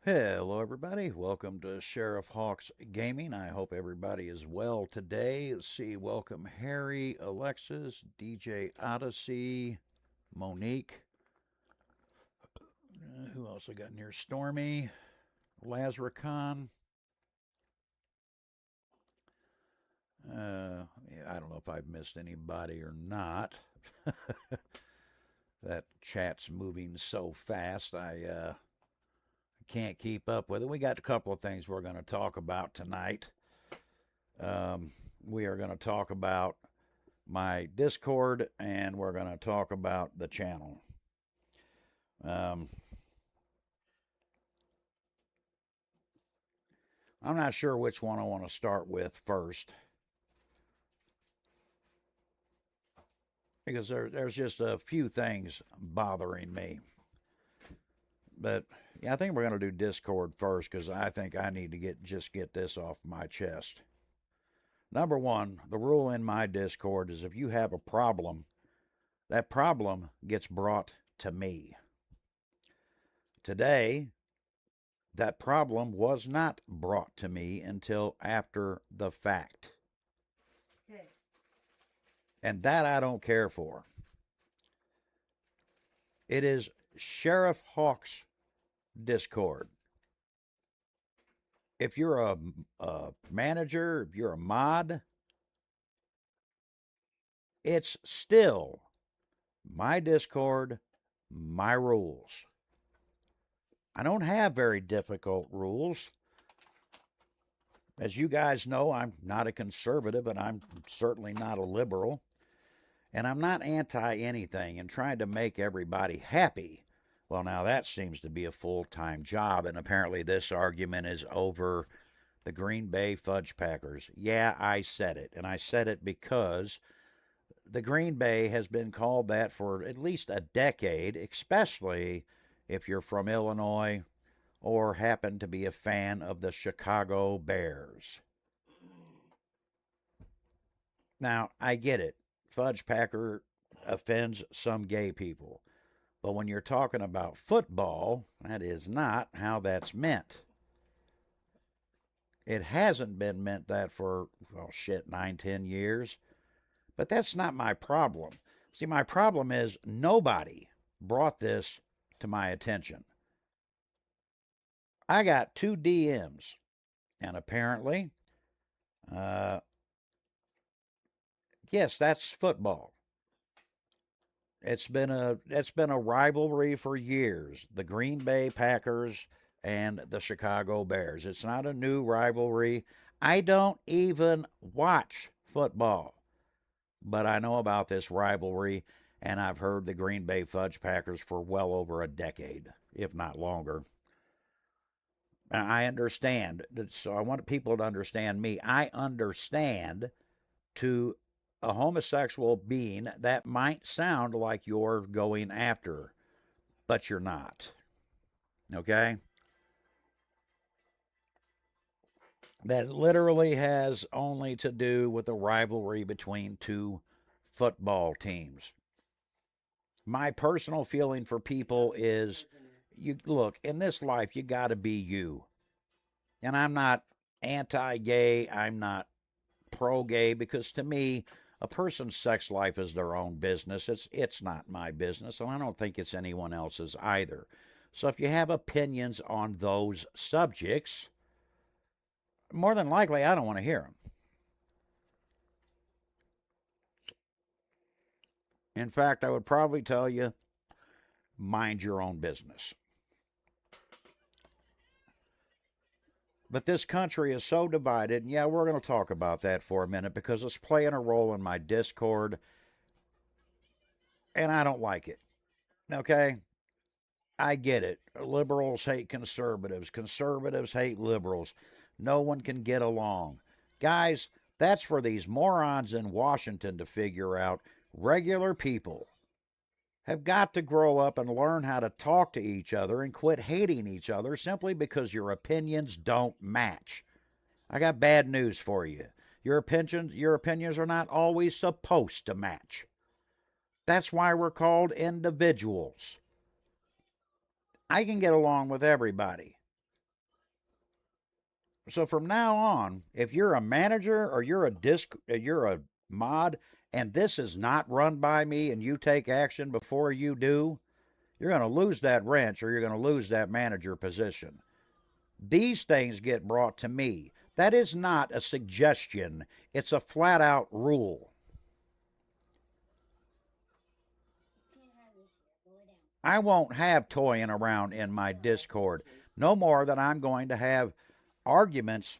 Hello, everybody. Welcome to Sheriff Hawks Gaming. I hope everybody is well today. Let's see. Welcome Harry, Alexis, DJ Odyssey, Monique. Who else I got in here? Stormy, Lazaricon. I don't know if I've missed anybody or not. That chat's moving so fast. I can't keep up with it. We got a couple of things we're going to talk about tonight. We are going to talk about my Discord and we're going to talk about the channel. I'm not sure which one I want to start with first because there's just a few things bothering me. But yeah, I think we're going to do Discord first because I think I need to get this off my chest. Number one, the rule in my Discord is if you have a problem, that problem gets brought to me. Today, that problem was not brought to me until after the fact. Okay. And that I don't care for. It is Sheriff Hawks Discord. If you're a manager, if you're a mod, it's still my Discord, my rules. I don't have very difficult rules. As you guys know, I'm not a conservative, and I'm certainly not a liberal. And I'm not anti anything and trying to make everybody happy. Well, now that seems to be a full-time job, and apparently this argument is over the Green Bay Fudge Packers. Yeah, I said it, and I said it because the Green Bay has been called that for at least a decade, especially if you're from Illinois or happen to be a fan of the Chicago Bears. Now, I get it. Fudge Packer offends some gay people. But when you're talking about football, that is not how that's meant. It hasn't been meant that for, 9, 10 years. But that's not my problem. See, my problem is nobody brought this to my attention. I got 2 DMs, and apparently, yes, that's football. It's been a rivalry for years. The Green Bay Packers and the Chicago Bears. It's not a new rivalry. I don't even watch football, but I know about this rivalry, and I've heard the Green Bay Fudge Packers for well over a decade, if not longer. I understand. So I want people to understand me. I understand to a homosexual being that might sound like you're going after, but you're not. Okay? That literally has only to do with the rivalry between 2 football teams. My personal feeling for people is you look, in this life you got to be you. And I'm not anti-gay, I'm not pro-gay because to me a person's sex life is their own business. It's not my business, and I don't think it's anyone else's either. So if you have opinions on those subjects, more than likely I don't want to hear them. In fact, I would probably tell you, mind your own business. But this country is so divided, and yeah, we're going to talk about that for a minute because it's playing a role in my Discord, and I don't like it. Okay? I get it. Liberals hate conservatives, conservatives hate liberals. No one can get along. Guys, that's for these morons in Washington to figure out. Regular people have got to grow up and learn how to talk to each other and quit hating each other simply because your opinions don't match. I got bad news for you. Your opinions are not always supposed to match. That's why we're called individuals. I can get along with everybody. So from now on, if you're a manager or you're a mod, and this is not run by me, and you take action before you do, you're going to lose that wrench or you're going to lose that manager position. These things get brought to me. That is not a suggestion, it's a flat out rule. I won't have toying around in my Discord no more than I'm going to have arguments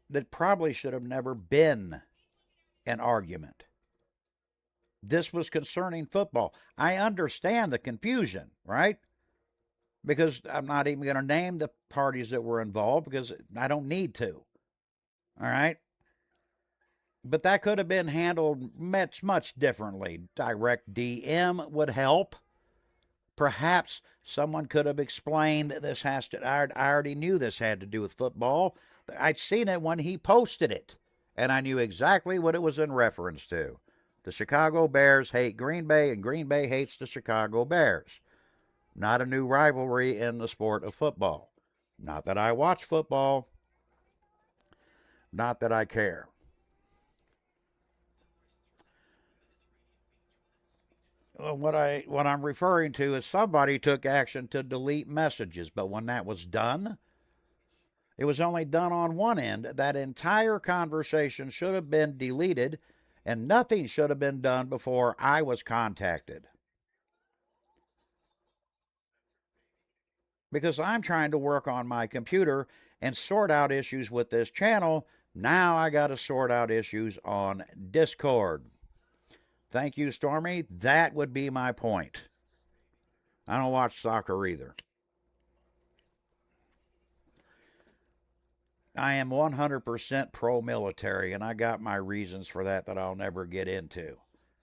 that probably should have never been an argument. This was concerning football. I understand the confusion, right? Because I'm not even going to name the parties that were involved because I don't need to. All right? But that could have been handled much, much differently. Direct DM would help. Perhaps someone could have explained this has to, I already knew this had to do with football. I'd seen it when he posted it, and I knew exactly what it was in reference to. The Chicago Bears hate Green Bay, and Green Bay hates the Chicago Bears. Not a new rivalry in the sport of football. Not that I watch football, not that I care. What I'm referring to is somebody took action to delete messages, but when that was done, it was only done on one end. That entire conversation should have been deleted, and nothing should have been done before I was contacted. Because I'm trying to work on my computer and sort out issues with this channel. Now I got to sort out issues on Discord. Thank you, Stormy. That would be my point. I don't watch soccer either. I am 100% pro-military, and I got my reasons for that I'll never get into.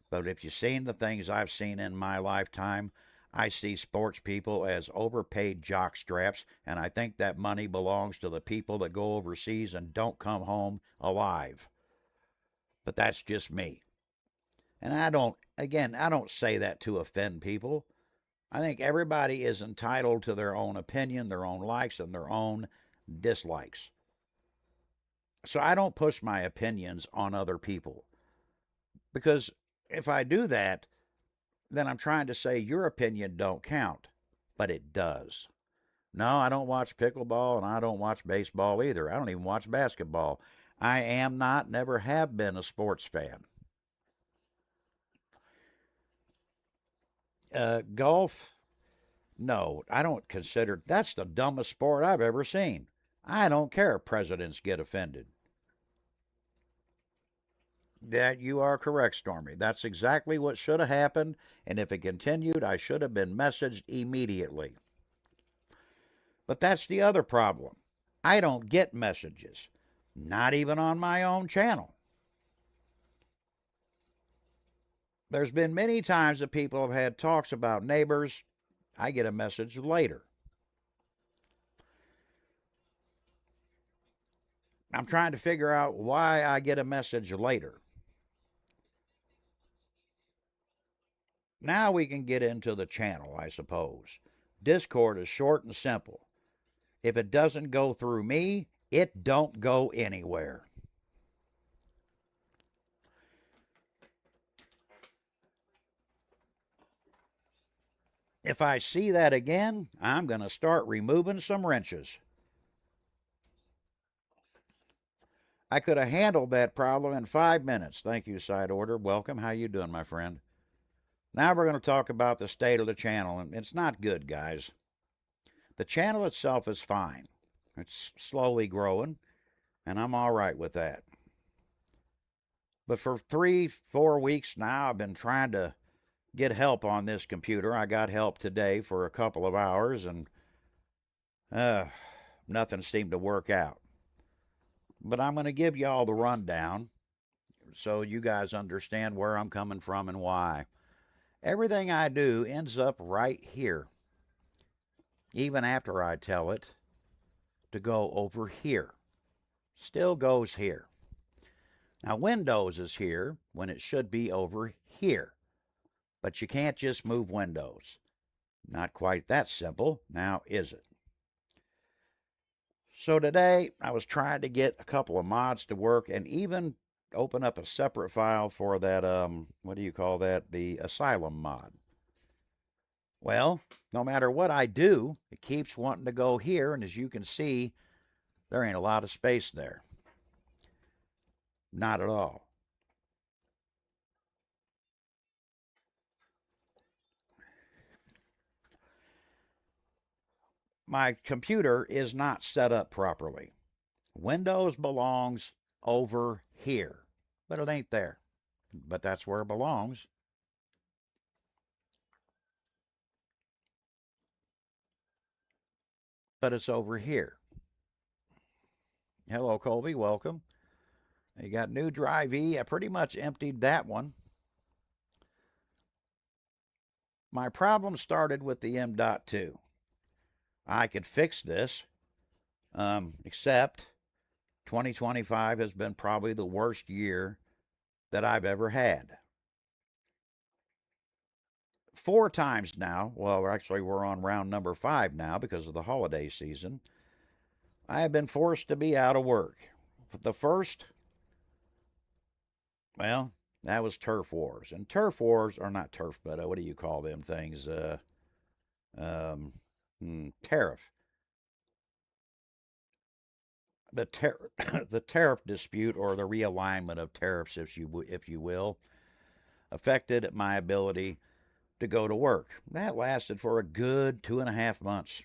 But if you've seen the things I've seen in my lifetime, I see sports people as overpaid jockstraps, and I think that money belongs to the people that go overseas and don't come home alive. But that's just me. And I don't say that to offend people. I think everybody is entitled to their own opinion, their own likes, and their own dislikes. So I don't push my opinions on other people. Because if I do that, then I'm trying to say your opinion don't count. But it does. No, I don't watch pickleball, and I don't watch baseball either. I don't even watch basketball. I am not, never have been a sports fan. Golf, no, I don't consider that's the dumbest sport I've ever seen. I don't care if presidents get offended. That you are correct, Stormy. That's exactly what should have happened, and if it continued, I should have been messaged immediately. But that's the other problem. I don't get messages, not even on my own channel. There's been many times that people have had talks about neighbors. I get a message later. I'm trying to figure out why I get a message later. Now we can get into the channel, I suppose. Discord is short and simple. If it doesn't go through me, it don't go anywhere. If I see that again, I'm going to start removing some wrenches. I could have handled that problem in 5 minutes. Thank you, Side Order. Welcome. How you doing, my friend? Now we're going to talk about the state of the channel, and it's not good, guys. The channel itself is fine. It's slowly growing, and I'm all right with that. But for 3-4 weeks now, I've been trying to get help on this computer. I got help today for a couple of hours, and nothing seemed to work out. But I'm going to give y'all the rundown so you guys understand where I'm coming from and why. Everything I do ends up right here, even after I tell it to go over here. Still goes here. Now, Windows is here when it should be over here. But you can't just move Windows. Not quite that simple, now is it? So today I was trying to get a couple of mods to work and even open up a separate file for that, what do you call that? The Asylum mod. Well, no matter what I do, it keeps wanting to go here, and as you can see, there ain't a lot of space there. Not at all. My computer is not set up properly. Windows belongs over here, but it ain't there. But that's where it belongs. But it's over here. Hello, Colby. Welcome. You got new drive E. I pretty much emptied that one. My problem started with the M.2. I could fix this, except 2025 has been probably the worst year that I've ever had. 4 times now, well, actually, we're on round number 5 now because of the holiday season, I have been forced to be out of work. The first, well, that was turf wars. And turf wars are not turf, but what do you call them things? Tariff. The tariff dispute, or the realignment of tariffs, if you will, affected my ability to go to work. That lasted for a good 2.5 months.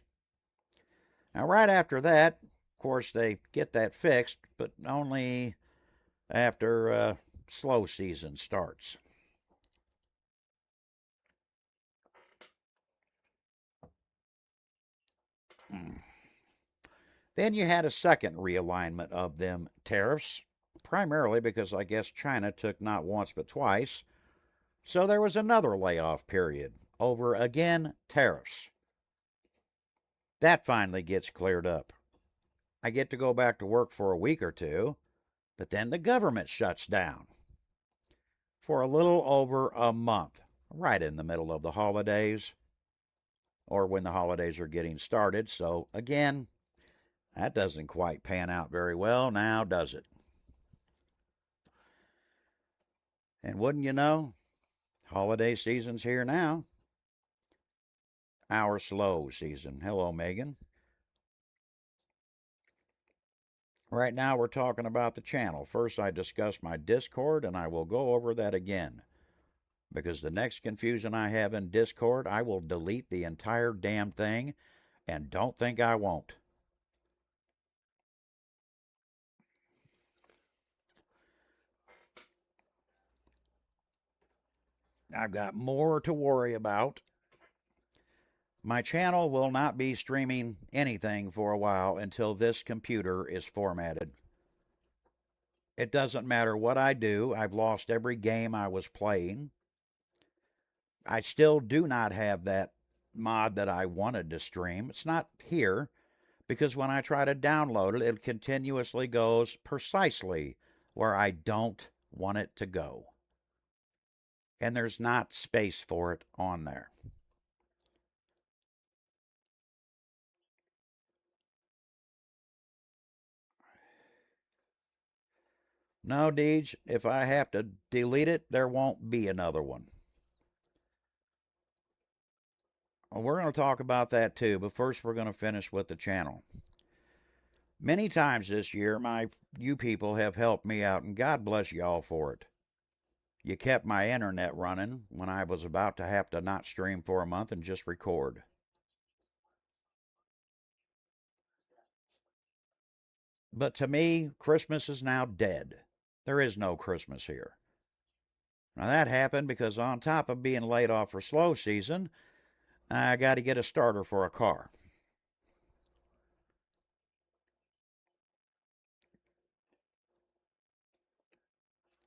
Now, right after that, of course, they get that fixed, but only after slow season starts. Then you had a second realignment of them tariffs, primarily because I guess China took not once but twice. So there was another layoff period over, again, tariffs. That finally gets cleared up. I get to go back to work for a week or two, but then the government shuts down for a little over a month, right in the middle of the holidays, or when the holidays are getting started. So, again, that doesn't quite pan out very well now, does it? And wouldn't you know, holiday season's here now. Our slow season. Hello, Megan. Right now, we're talking about the channel. First, I discussed my Discord, and I will go over that again. Because the next confusion I have in Discord, I will delete the entire damn thing, and don't think I won't. I've got more to worry about. My channel will not be streaming anything for a while until this computer is formatted. It doesn't matter what I do. I've lost every game I was playing. I still do not have that mod that I wanted to stream. It's not here because when I try to download it, it continuously goes precisely where I don't want it to go. And there's not space for it on there. No, Deej, if I have to delete it, there won't be another one. Well, we're going to talk about that too, but first we're going to finish with the channel. Many times this year, you people have helped me out, and God bless y'all for it. You kept my internet running when I was about to have to not stream for a month and just record. But to me, Christmas is now dead. There is no Christmas here. Now, that happened because on top of being laid off for slow season, I got to get a starter for a car.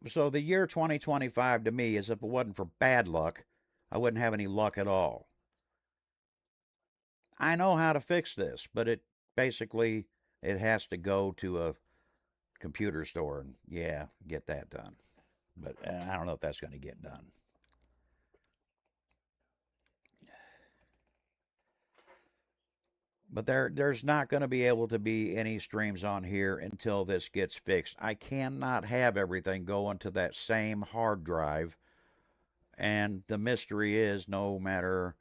So the year 2025 to me, as if it wasn't for bad luck, I wouldn't have any luck at all. I know how to fix this, but it has to go to a computer store and get that done. But I don't know if that's going to get done. But there's not going to be able to be any streams on here until this gets fixed. I cannot have everything go into that same hard drive. And the mystery is no matter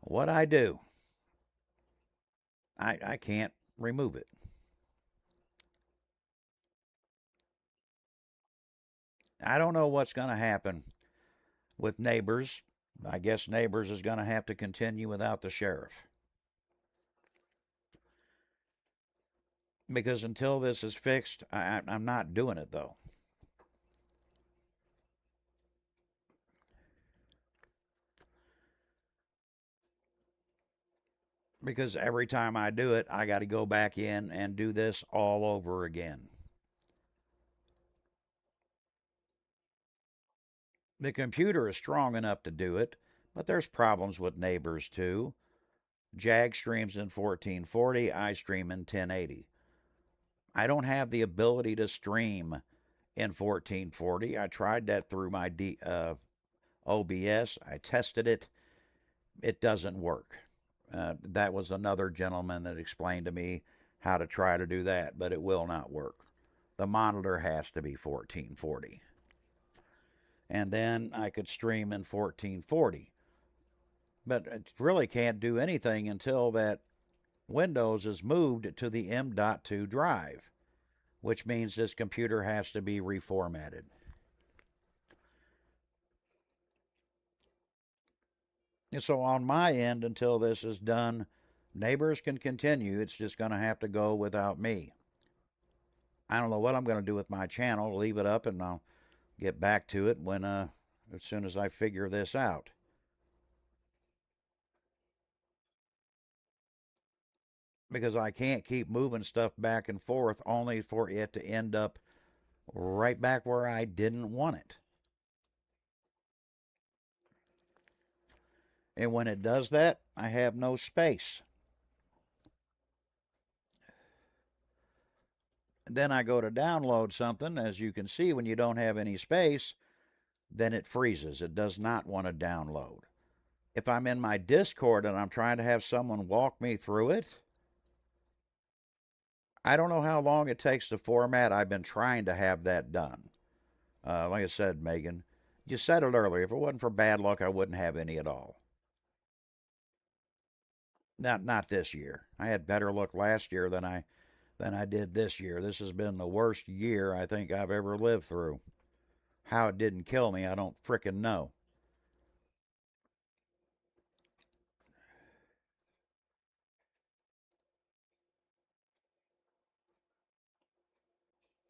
what I do, I can't remove it. I don't know what's going to happen with Neighbors. I guess Neighbors is going to have to continue without the sheriff. Because until this is fixed, I'm not doing it though. Because every time I do it, I got to go back in and do this all over again. The computer is strong enough to do it, but there's problems with Neighbors too. Jag streams in 1440, I stream in 1080. I don't have the ability to stream in 1440. I tried that through my OBS. I tested it. It doesn't work. That was another gentleman that explained to me how to try to do that, but it will not work. The monitor has to be 1440. And then I could stream in 1440. But it really can't do anything until that Windows is moved to the M.2 drive, which means this computer has to be reformatted. And so on my end, until this is done, Neighbors can continue. It's just going to have to go without me. I don't know what I'm going to do with my channel. Leave it up and I'll get back to it when as soon as I figure this out. Because I can't keep moving stuff back and forth only for it to end up right back where I didn't want it. And when it does that, I have no space. Then I go to download something. As you can see, when you don't have any space, then it freezes. It does not want to download. If I'm in my Discord and I'm trying to have someone walk me through it, I don't know how long it takes to format. I've been trying to have that done. Like I said, Megan, you said it earlier. If it wasn't for bad luck, I wouldn't have any at all. Not this year. I had better luck last year than I did this year. This has been the worst year I think I've ever lived through. How it didn't kill me, I don't frickin' know.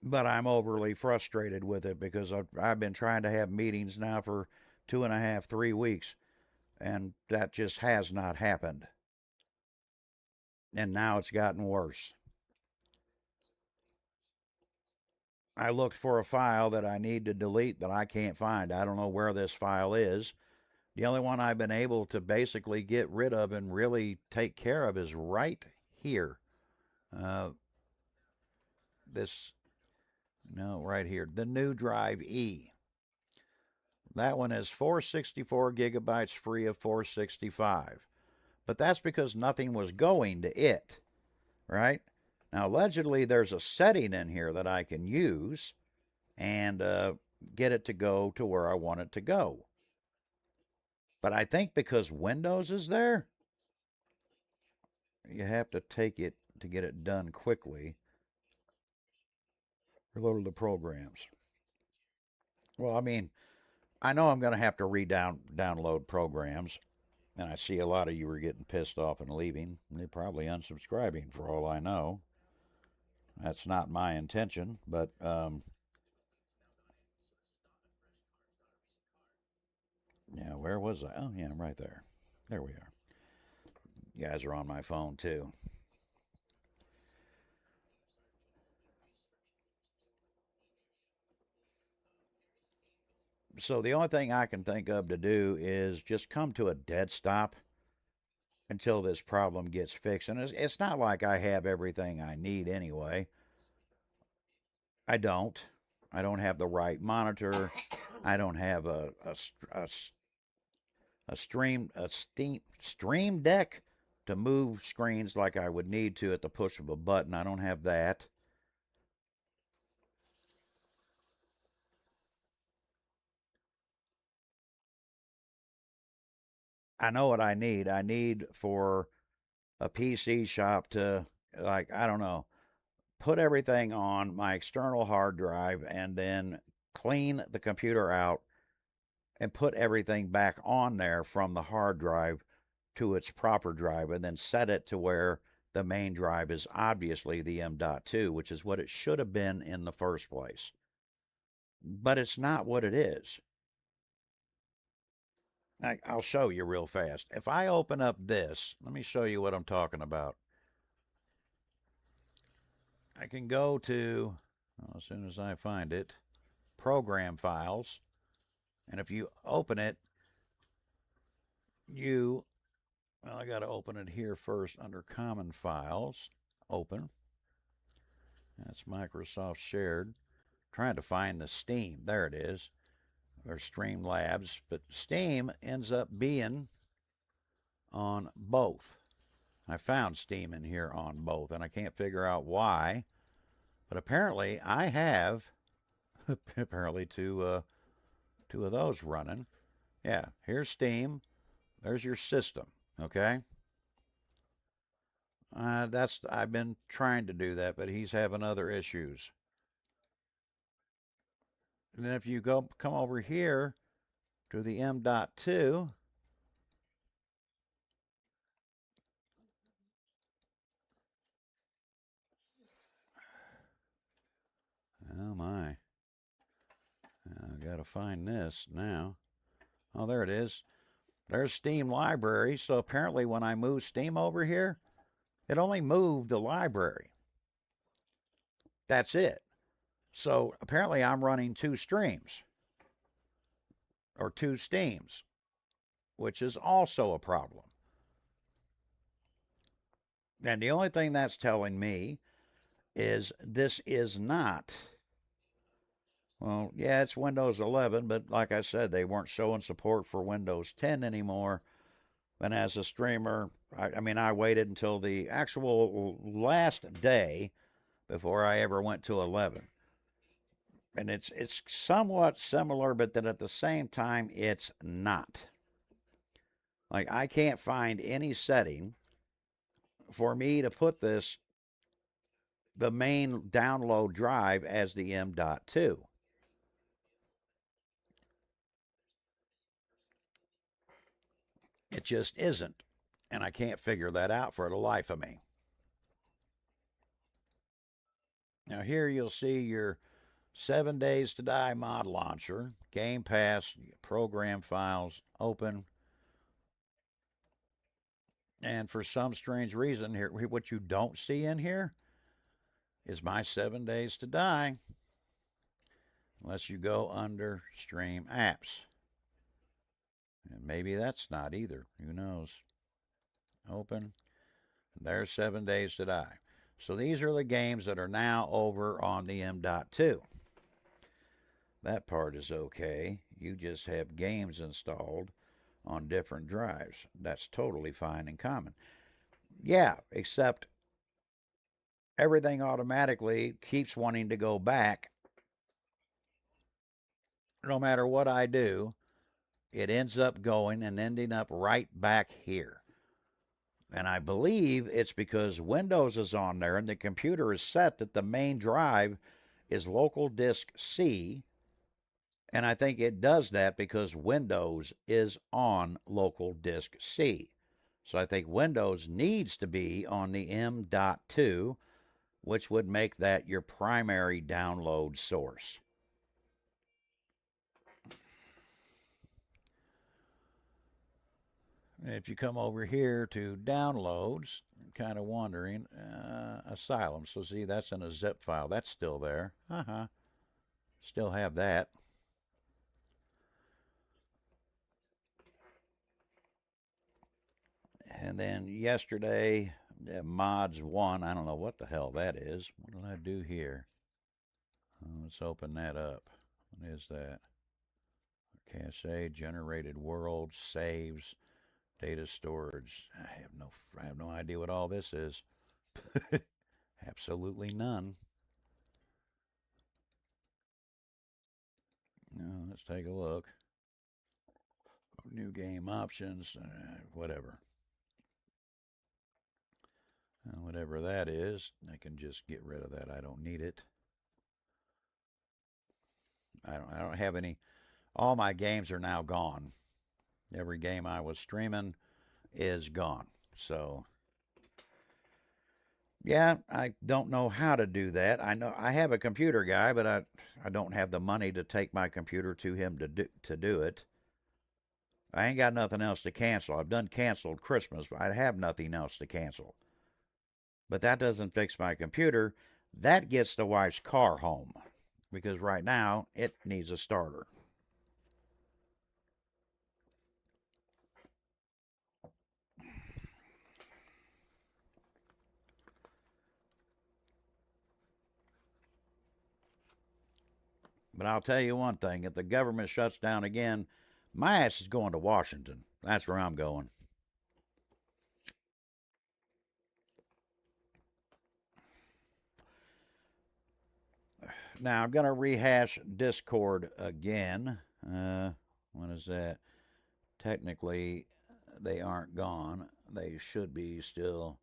But I'm overly frustrated with it because I've been trying to have meetings now for 2.5, 3 weeks, and that just has not happened. And now it's gotten worse. I looked for a file that I need to delete that I can't find. I don't know where this file is. The only one I've been able to basically get rid of and really take care of is right here. This, no, right here. The new drive E. That one is 464 gigabytes free of 465. But that's because nothing was going to it, right? Now, allegedly, there's a setting in here that I can use and get it to go to where I want it to go. But I think because Windows is there, you have to take it to get it done quickly. Reload the programs. Well, I mean, I know I'm going to have to download programs, and I see a lot of you are getting pissed off and leaving. They're probably unsubscribing for all I know. That's not my intention, but yeah, where was I? Oh, yeah, I'm right there. There we are. You guys are on my phone too. So the only thing I can think of to do is just come to a dead stop until this problem gets fixed. And it's not like I have everything I need anyway. I don't. I don't have the right monitor. I don't have a stream deck to move screens like I would need to at the push of a button. I don't have that. I know what I need. I need for a PC shop to, like, I don't know, put everything on my external hard drive and then clean the computer out and put everything back on there from the hard drive to its proper drive and then set it to where the main drive is obviously the M.2, which is what it should have been in the first place. But it's not what it is. I'll show you real fast. If I open up this, let me show you what I'm talking about. I can go to, well, as soon as I find it, program files. And if you open it, well, I got to open it here first under common files. Open. That's Microsoft shared. Trying to find the Steam. There it is. Or Streamlabs. But Steam ends up being on both. I found Steam in here on both, and I can't figure out why. But apparently I have apparently two of those running. Yeah, here's Steam. There's your system. Okay. I've been trying to do that, but he's having other issues. And then if you come over here to the M.2, oh my, I gotta find this now. Oh, there it is. There's Steam Library. So apparently, when I moved Steam over here, it only moved the library. That's it. So apparently, I'm running two streams or two Steams, which is also a problem. And the only thing that's telling me is this is not, well, yeah, it's Windows 11, but like I said, they weren't showing support for Windows 10 anymore. And as a streamer, I waited until the actual last day before I ever went to 11. And it's somewhat similar, but then at the same time, it's not. Like, I can't find any setting for me to put the main download drive as the M.2. It just isn't. And I can't figure that out for the life of me. Now, here you'll see your 7 Days to Die mod launcher, Game Pass, program files, open. And for some strange reason, here, what you don't see in here is my 7 Days to Die, unless you go under Stream Apps. And maybe that's not either. Who knows? Open. There's 7 Days to Die. So these are the games that are now over on the M.2. That part is okay. You just have games installed on different drives. That's totally fine and common. Yeah, except everything automatically keeps wanting to go back. No matter what I do, it ends up going and ending up right back here. And I believe it's because Windows is on there and the computer is set that the main drive is local disk C. And I think it does that because Windows is on local disk C. So I think Windows needs to be on the M.2, which would make that your primary download source. If you come over here to downloads, I'm kind of wondering, Asylum. So see, that's in a zip file. That's still there. Still have that. And then yesterday, mods 1. I don't know what the hell that is. What did I do here? Let's open that up. What is that? Cache, generated world, saves, data storage. I have idea what all this is. Absolutely none. Let's take a look. New game options, whatever. Whatever that is, I can just get rid of that. I don't need it. I don't have any. All my games are now gone. Every game I was streaming is gone. So yeah, I don't know how to do that. I know I have a computer guy, but I don't have the money to take my computer to him to do it. I ain't got nothing else to cancel. I've done canceled Christmas, but I have nothing else to cancel. But that doesn't fix my computer. That gets the wife's car home because right now it needs a starter. But I'll tell you one thing, if the government shuts down again, my ass is going to Washington. That's where I'm going. Now, I'm going to rehash Discord again. What is that? Technically, they aren't gone. They should be still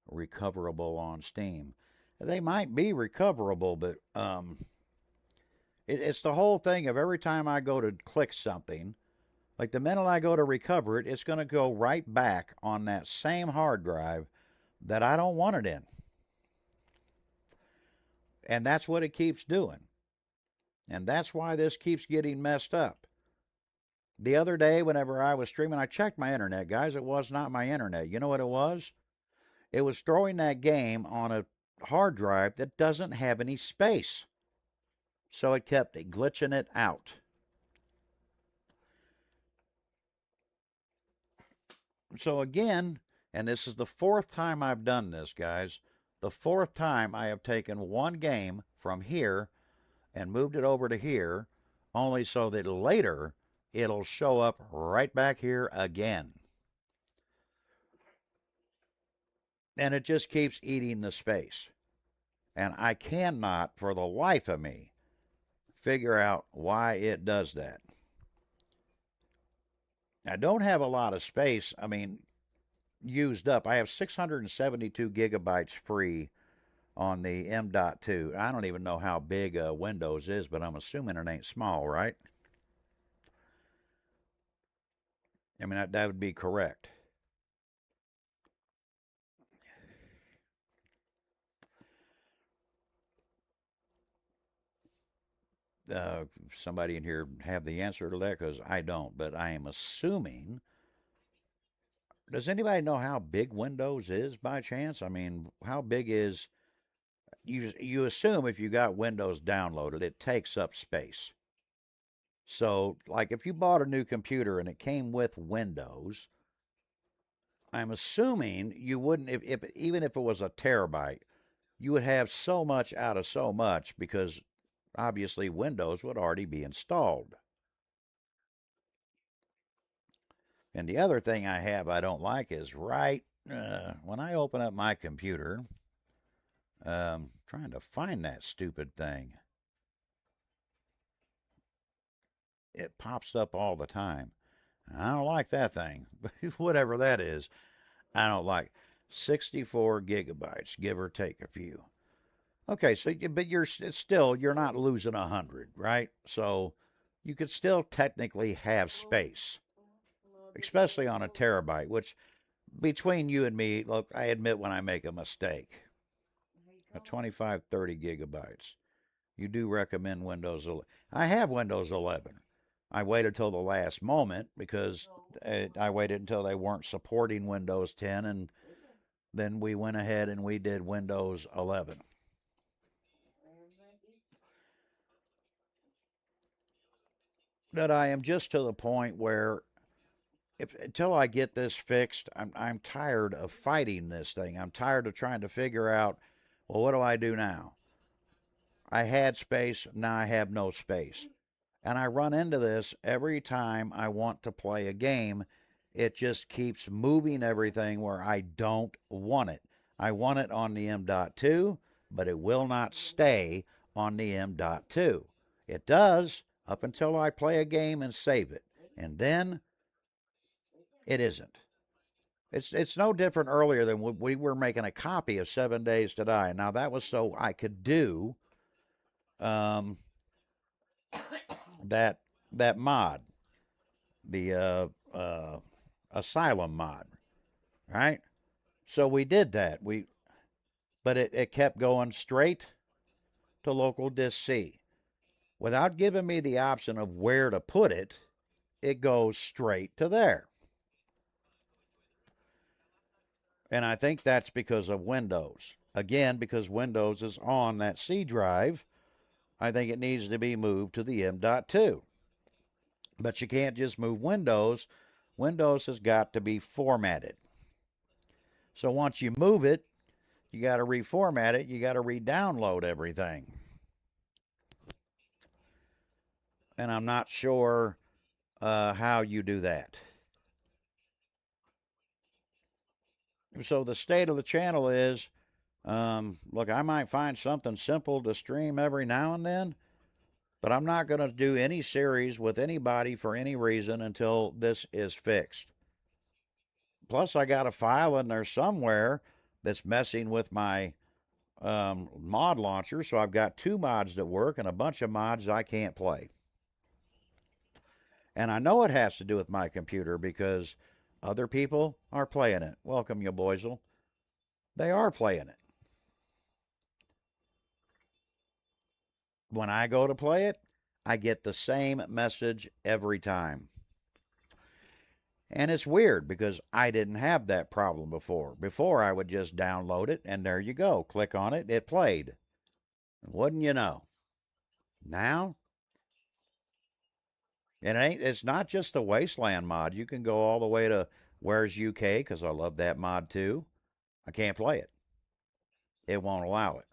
recoverable on Steam. They might be recoverable, but it's the whole thing of every time I go to click something, like the minute I go to recover it, it's going to go right back on that same hard drive that I don't want it in. And that's what it keeps doing. And that's why this keeps getting messed up. The other day, whenever I was streaming, I checked my internet, guys. It was not my internet. You know what it was? It was throwing that game on a hard drive that doesn't have any space. So it kept glitching it out. So again, and this is the fourth time I've done this, guys. The fourth time I have taken one game from here and moved it over to here, only so that later it'll show up right back here again. And it just keeps eating the space. And I cannot, for the life of me, figure out why it does that. I don't have a lot of space. I mean, used up. I have 672 gigabytes free on the M.2. I don't even know how big Windows is, but I'm assuming it ain't small, right? I mean, that would be correct. Somebody in here have the answer to that because I don't, but I am assuming. Does anybody know how big Windows is by chance? I mean, how big is you assume if you got Windows downloaded, it takes up space. So, like if you bought a new computer and it came with Windows, I'm assuming you wouldn't if even if it was a terabyte, you would have so much out of so much because obviously Windows would already be installed. And the other thing I have I don't like is when I open up my computer, trying to find that stupid thing. It pops up all the time. I don't like that thing. Whatever that is, I don't like. 64 gigabytes, give or take a few. Okay, so but you're not losing 100, right? So you could still technically have space, especially on a terabyte. Which between you and me, look, I admit when I make a mistake. A 25, 30 gigabytes. You do recommend Windows 11. I have Windows 11. I waited till the last moment because I waited until they weren't supporting Windows 10, and then we went ahead and we did Windows 11. But I am just to the point where until I get this fixed, I'm tired of fighting this thing. I'm tired of trying to figure out, well, what do I do now? I had space, now I have no space. And I run into this every time I want to play a game. it just keeps moving everything where I don't want it. I want it on the M.2, but it will not stay on the M.2. It does up until I play a game and save it, and then it isn't. It's no different earlier than we were making a copy of 7 Days to Die. Now that was so I could do um, that mod, the Asylum mod, right? So we did that. But it kept going straight to local disk C. Without giving me the option of where to put it, it goes straight to there. And I think that's because of Windows. Again, because Windows is on that C drive, I think it needs to be moved to the M.2. But you can't just move Windows. Windows has got to be formatted. So once you move it, you got to reformat it. You got to re-download everything. And I'm not sure how you do that. So the state of the channel is, look, I might find something simple to stream every now and then, but I'm not going to do any series with anybody for any reason until this is fixed. Plus, I got a file in there somewhere that's messing with my mod launcher, so I've got 2 mods that work and a bunch of mods I can't play. And I know it has to do with my computer because other people are playing it. Welcome, you boysel. They are playing it. When I go to play it, I get the same message every time. And it's weird because I didn't have that problem before. Before, I would just download it, and there you go. Click on it, it played. Wouldn't you know? Now, it's not just the Wasteland mod. You can go all the way to Where's UK, because I love that mod too. I can't play it. It won't allow it.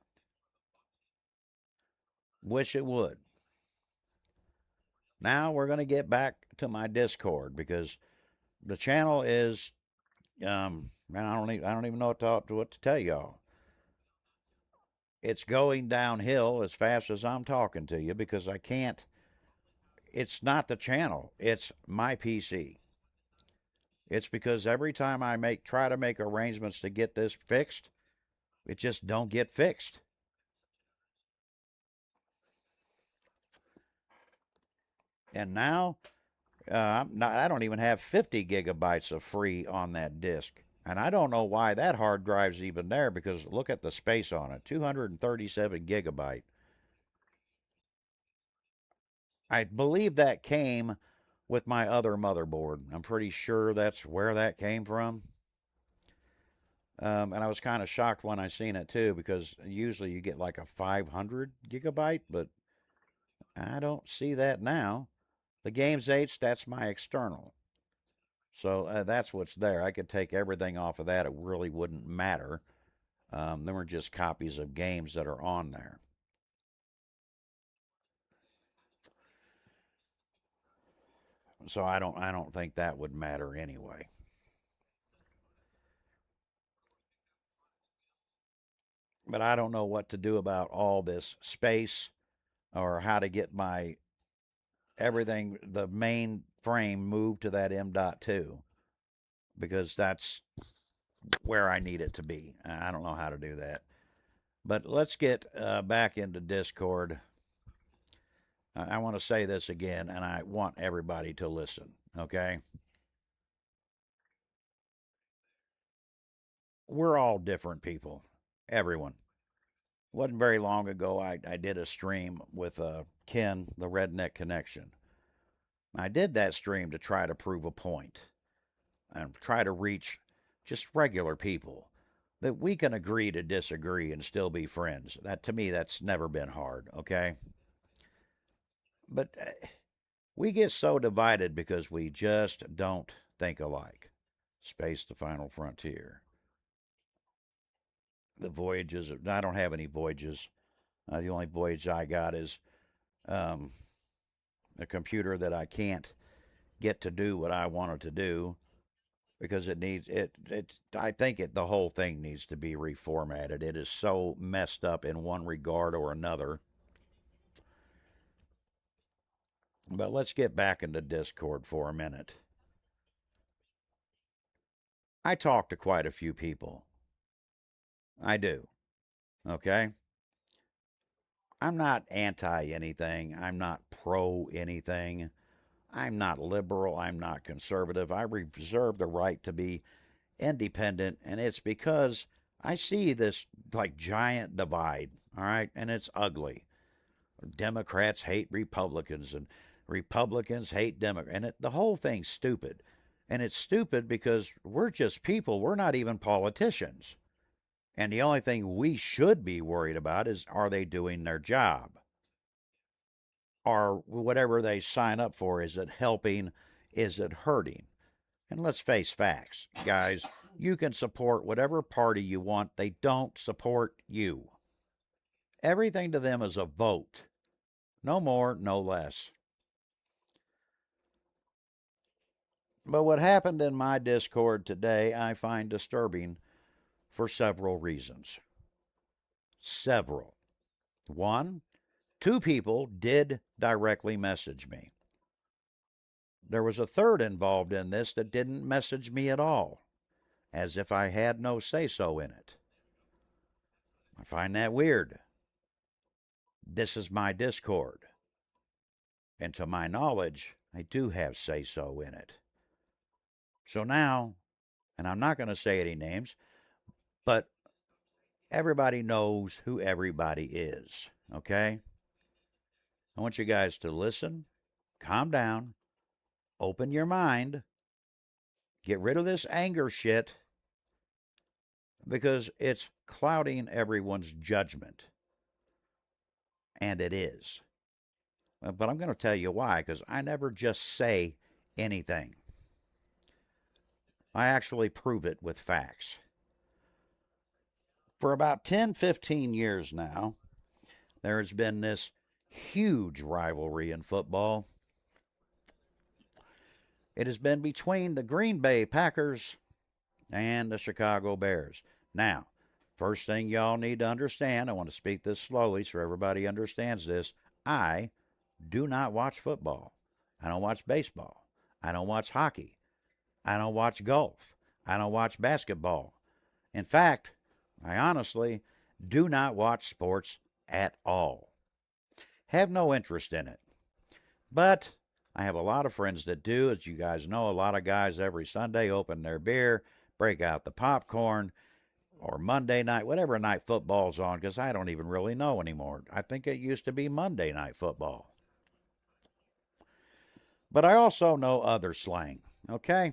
Wish it would. Now we're going to get back to my Discord because the channel is, man, I don't even know what to tell y'all. It's going downhill as fast as I'm talking to you because I can't. It's not the channel. It's my PC. It's because every time I try to make arrangements to get this fixed, it just don't get fixed. And now, I don't even have 50 gigabytes of free on that disk. And I don't know why that hard drive's even there because look at the space on it, 237 gigabyte. I believe that came with my other motherboard. I'm pretty sure that's where that came from. And I was kind of shocked when I seen it too because usually you get like a 500 gigabyte, but I don't see that now. The Games 8, that's my external. So that's what's there. I could take everything off of that. It really wouldn't matter. Them are just copies of games that are on there. So I don't think that would matter anyway. But I don't know what to do about all this space or how to get my everything, the main frame moved to that M.2 because that's where I need it to be. I don't know how to do that. But let's get back into Discord. I want to say this again, and I want everybody to listen, okay? We're all different people, everyone. Wasn't very long ago I did a stream with Ken, the Redneck Connection. I did that stream to try to prove a point and try to reach just regular people that we can agree to disagree and still be friends. That to me, that's never been hard, okay? But we get so divided because we just don't think alike. Space the Final Frontier. The voyages, I don't have any voyages. The only voyage I got is a computer that I can't get to do what I wanted to do. because it needs it I think the whole thing needs to be reformatted. It is so messed up in one regard or another. But let's get back into Discord for a minute. I talk to quite a few people. I do. Okay? I'm not anti anything. I'm not pro anything. I'm not liberal. I'm not conservative. I reserve the right to be independent, and it's because I see this like giant divide, all right, and it's ugly. Democrats hate Republicans, and Republicans hate Democrats, and the whole thing's stupid. And it's stupid because we're just people. We're not even politicians. And the only thing we should be worried about is, are they doing their job? Are whatever they sign up for, is it helping? Is it hurting? And let's face facts, guys. You can support whatever party you want. They don't support you. Everything to them is a vote. No more, no less. But what happened in my Discord today, I find disturbing for several reasons. Several. One, two people did directly message me. There was a third involved in this that didn't message me at all, as if I had no say so in it. I find that weird. This is my Discord. And to my knowledge, I do have say so in it. So now, and I'm not going to say any names, but everybody knows who everybody is, okay? I want you guys to listen, calm down, open your mind, get rid of this anger shit, because it's clouding everyone's judgment. And it is. But I'm going to tell you why, because I never just say anything. I actually prove it with facts. For about 10, 15 years now, there has been this huge rivalry in football. It has been between the Green Bay Packers and the Chicago Bears. Now, first thing y'all need to understand, I want to speak this slowly so everybody understands this. I do not watch football. I don't watch baseball. I don't watch hockey. I don't watch golf. I don't watch basketball. In fact, I honestly do not watch sports at all. Have no interest in it. But I have a lot of friends that do. As you guys know, a lot of guys every Sunday open their beer, break out the popcorn, or Monday night, whatever night football's on, because I don't even really know anymore. I think it used to be Monday night football. But I also know other slang, okay?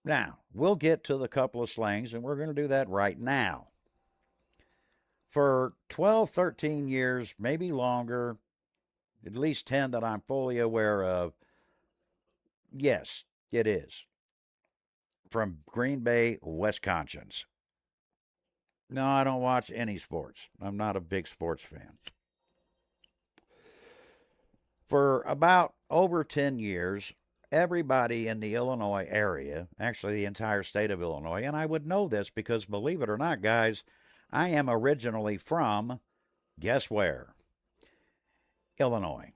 Now, we'll get to the couple of slangs, and we're going to do that right now. For 12, 13 years, maybe longer, at least 10 that I'm fully aware of, yes, it is. From Green Bay, Wisconsin. No, I don't watch any sports. I'm not a big sports fan. For about over 10 years, everybody in the Illinois area, actually the entire state of Illinois, and I would know this because, believe it or not, guys, I am originally from, guess where? Illinois.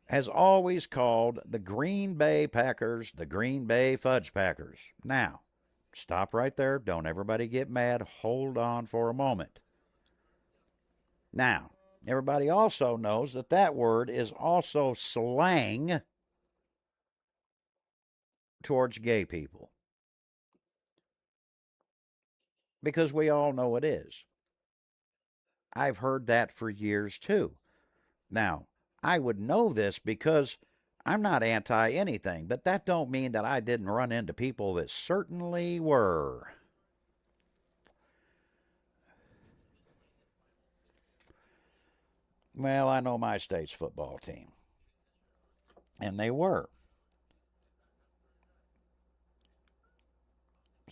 Has always called the Green Bay Packers the Green Bay Fudge Packers. Now, stop right there. Don't everybody get mad. Hold on for a moment. Now, everybody also knows that that word is also slang towards gay people. Because we all know it is. I've heard that for years too. Now, I would know this because I'm not anti anything, but that don't mean that I didn't run into people that certainly were. Well, I know my state's football team, and they were.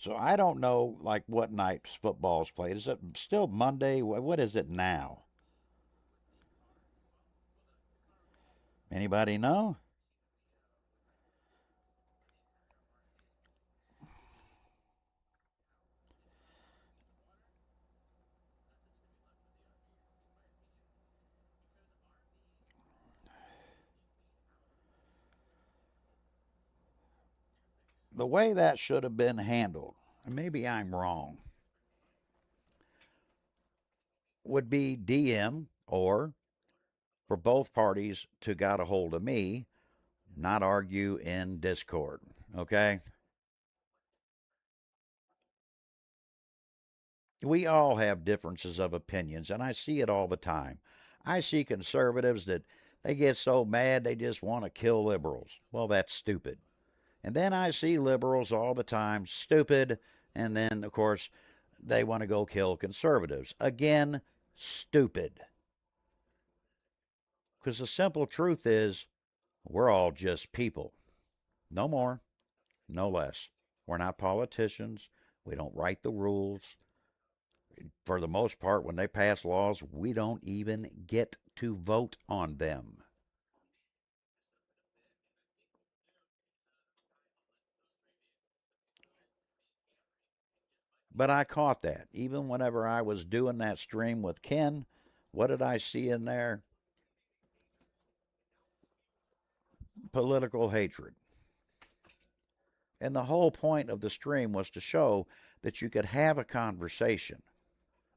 So I don't know like what nights football's played. Is it still Monday? What is it now? Anybody know? The way that should have been handled, and maybe I'm wrong, would be DM or for both parties to got a hold of me, not argue in Discord. Okay? We all have differences of opinions, and I see it all the time. I see conservatives that they get so mad they just want to kill liberals. Well, that's stupid. And then I see liberals all the time, stupid, and then, of course, they want to go kill conservatives. Again, stupid. Because the simple truth is, we're all just people. No more, no less. We're not politicians. We don't write the rules. For the most part, when they pass laws, we don't even get to vote on them. But I caught that. Even whenever I was doing that stream with Ken, what did I see in there? Political hatred. And the whole point of the stream was to show that you could have a conversation,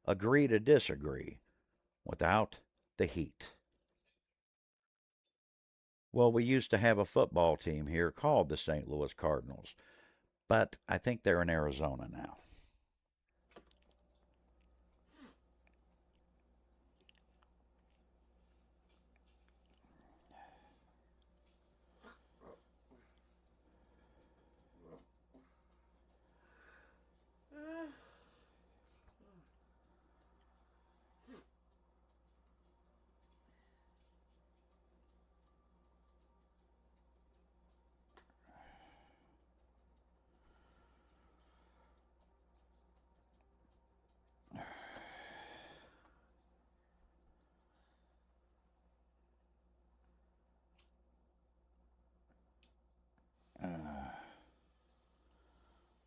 agree to disagree, without the heat. Well, we used to have a football team here called the St. Louis Cardinals, but I think they're in Arizona now.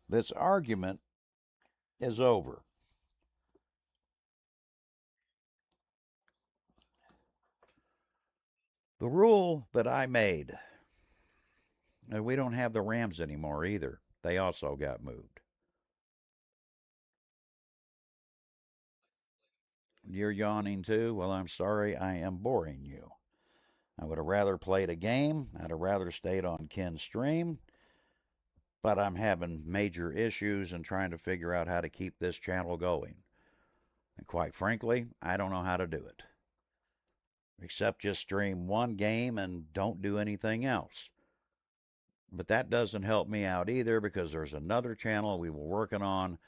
This argument is over. The rule that I made, and we don't have the Rams anymore either. They also got moved. You're yawning too? Well, I'm sorry, I am boring you. I would have rather played a game. I'd have rather stayed on Ken's stream, but I'm having major issues and trying to figure out how to keep this channel going. And quite frankly, I don't know how to do it. Except just stream one game and don't do anything else. But that doesn't help me out either because there's another channel we were working on,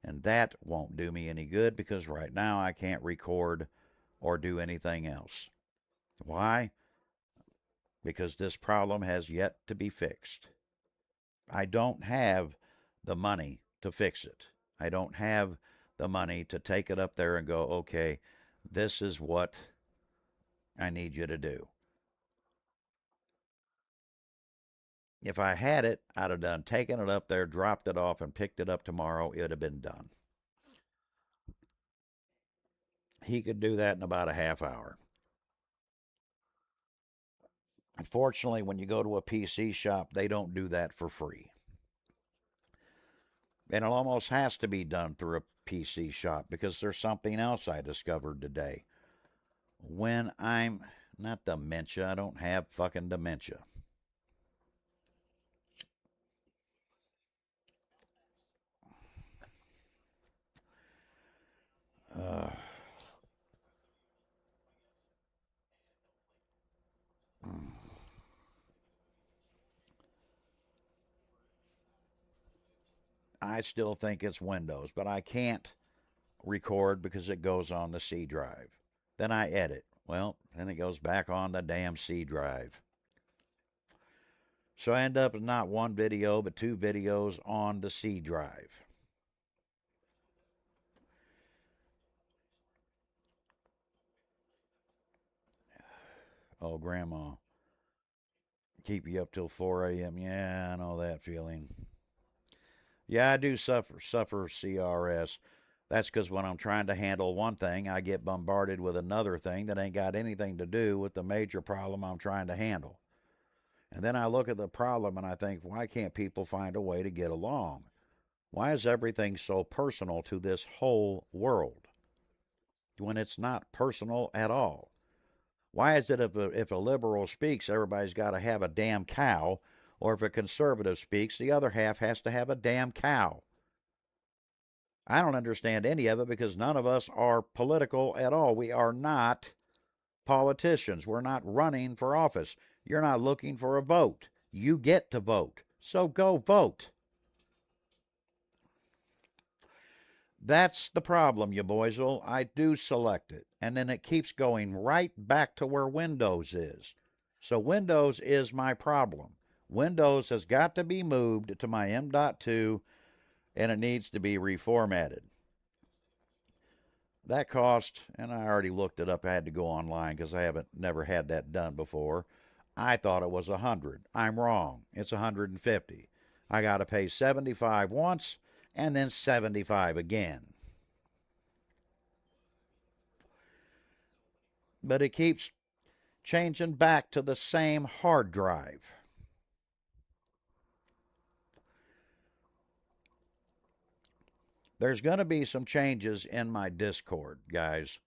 and that won't do me any good because right now I can't record or do anything else. Why? Because this problem has yet to be fixed. I don't have the money to fix it. I don't have the money to take it up there and go, okay, this is what I need you to do. If I had it, I'd have done taken it up there, dropped it off, and picked it up tomorrow. It would have been done. He could do that in about a half hour. Unfortunately, when you go to a PC shop, they don't do that for free. And it almost has to be done through a PC shop because there's something else I discovered today. When I'm not dementia, I don't have fucking dementia. Uh, I still think it's Windows, but I can't record because it goes on the C drive. Then I edit. Well, then it goes back on the damn C drive. So I end up with not one video, but two videos on the C drive. Oh, Grandma. Keep you up till 4 a.m. Yeah, I know that feeling. Yeah, I do suffer CRS. That's because when I'm trying to handle one thing, I get bombarded with another thing that ain't got anything to do with the major problem I'm trying to handle. And then I look at the problem and I think, why can't people find a way to get along? Why is everything so personal to this whole world when it's not personal at all? Why is it if a liberal speaks, everybody's got to have a damn cow, or if a conservative speaks, the other half has to have a damn cow? I don't understand any of it because none of us are political at all. We are not politicians. We're not running for office. You're not looking for a vote. You get to vote. So go vote. That's the problem, you boys'll. I do select it, and then it keeps going right back to where Windows is. So Windows is my problem. Windows has got to be moved to my M.2, and it needs to be reformatted. That cost, and I already looked it up. I had to go online because I haven't never had that done before. I thought it was 100. I'm wrong. It's 150. I got to pay 75 once and then 75 again. But it keeps changing back to the same hard drive. There's going to be some changes in my Discord, guys.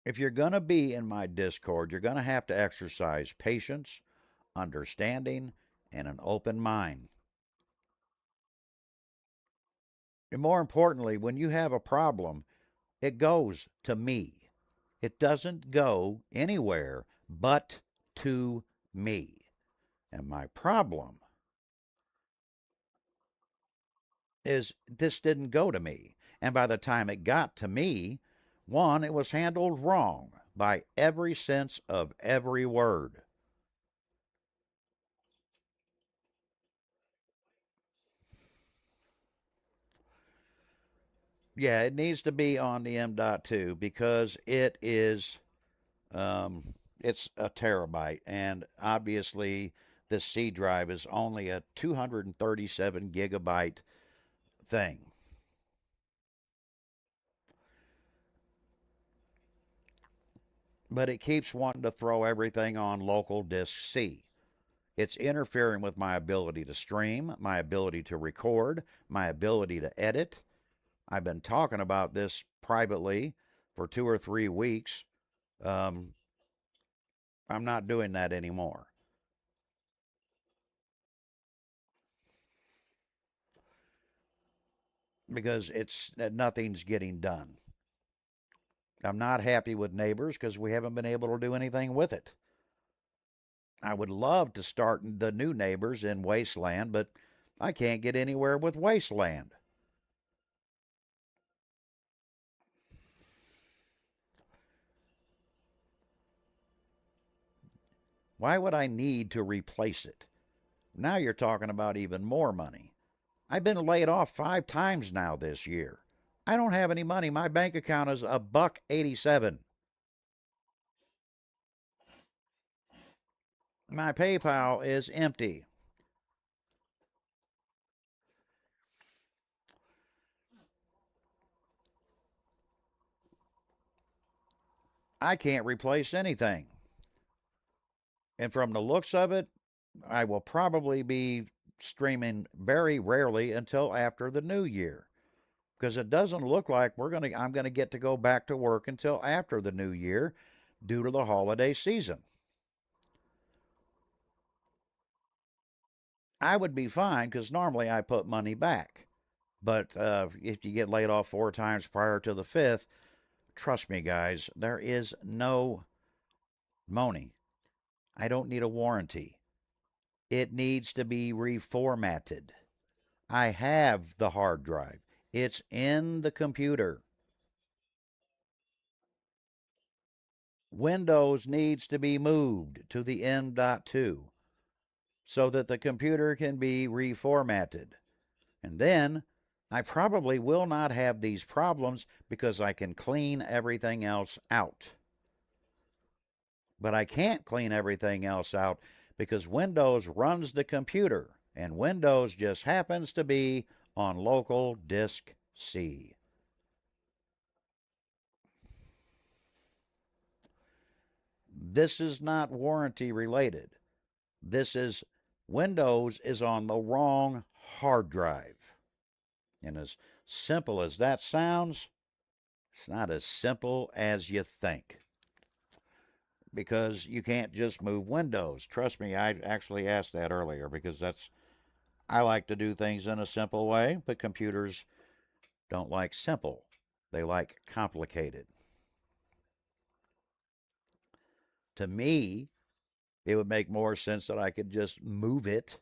If you're going to be in my Discord, you're going to have to exercise patience, understanding, and an open mind. And more importantly, when you have a problem, it goes to me. It doesn't go anywhere but to me. And my problem is this didn't go to me. And by the time it got to me, one, it was handled wrong by every sense of every word. Yeah, it needs to be on the M.2 because it is, it's a terabyte. And obviously, the C drive is only a 237 gigabyte thing. But it keeps wanting to throw everything on local disk C. It's interfering with my ability to stream, my ability to record, my ability to edit. I've been talking about this privately for 2 or 3 weeks. Um, I'm not doing that anymore because it's nothing's getting done. I'm not happy with Neighbors because we haven't been able to do anything with it. I would love to start the new Neighbors in Wasteland, but I can't get anywhere with Wasteland. Why would I need to replace it? Now you're talking about even more money. I've been laid off 5 times now this year. I don't have any money. My bank account is a buck 87. My PayPal is empty. I can't replace anything. And from the looks of it, I will probably be streaming very rarely until after the new year because it doesn't look like I'm going to get to go back to work until after the new year due to the holiday season. I would be fine because normally I put money back. But if you get laid off 4 times prior to the fifth, trust me, guys, there is no money. I don't need a warranty. It needs to be reformatted. I have the hard drive, it's in the computer. Windows needs to be moved to the M.2 so that the computer can be reformatted. And then I probably will not have these problems because I can clean everything else out. But I can't clean everything else out because Windows runs the computer, and Windows just happens to be on local disk C. This is not warranty related. This is Windows is on the wrong hard drive. And as simple as that sounds, it's not as simple as you think. Because you can't just move Windows. Trust me, I actually asked that earlier because I like to do things in a simple way, but computers don't like simple. They like complicated. To me, it would make more sense that I could just move it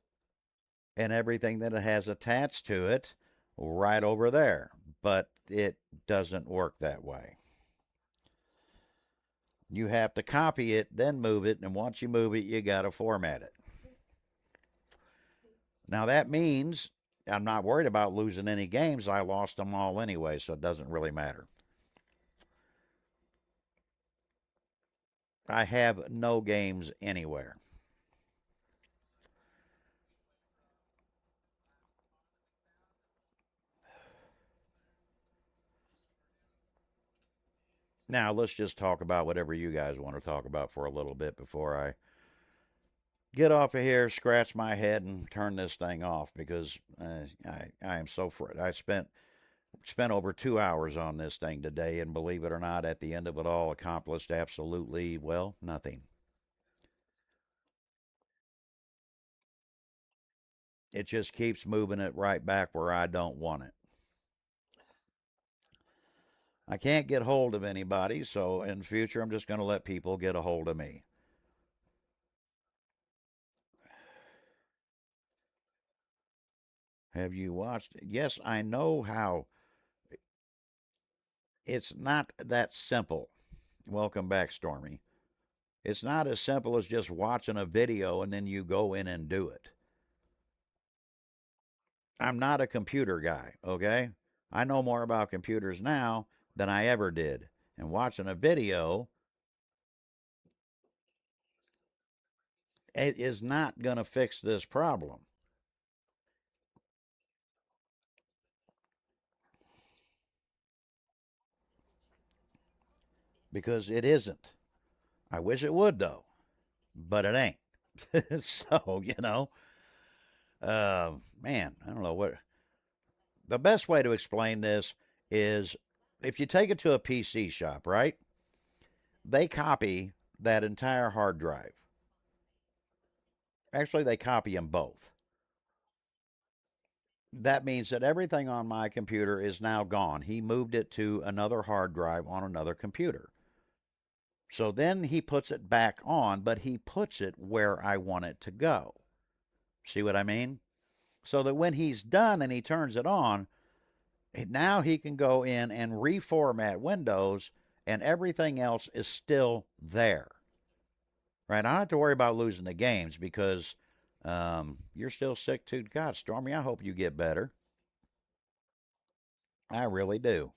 and everything that it has attached to it right over there. But it doesn't work that way. You have to copy it, then move it, and once you move it, you got to format it. Now, that means I'm not worried about losing any games. I lost them all anyway, so it doesn't really matter. I have no games anywhere. Now, let's just talk about whatever you guys want to talk about for a little bit before I get off of here, scratch my head, and turn this thing off because I am so frustrated. I spent over 2 hours on this thing today, and believe it or not, at the end of it all, accomplished absolutely, well, nothing. It just keeps moving it right back where I don't want it. I can't get hold of anybody, so in the future, I'm just going to let people get a hold of me. Have you watched? Yes, I know how. It's not that simple. Welcome back, Stormy. It's not as simple as just watching a video and then you go in and do it. I'm not a computer guy, okay? I know more about computers now than I ever did. And watching a video, it is not going to fix this problem because it isn't. I wish it would, though, but it ain't. So, man, I don't know what. The best way to explain this is if you take it to a PC shop, right? They copy that entire hard drive. Actually, they copy them both. That means that everything on my computer is now gone. He moved it to another hard drive on another computer. So then he puts it back on, but he puts it where I want it to go. See what I mean? So that when he's done and he turns it on, now he can go in and reformat Windows and everything else is still there. Right? I don't have to worry about losing the games because you're still sick too. God, Stormy, I hope you get better. I really do.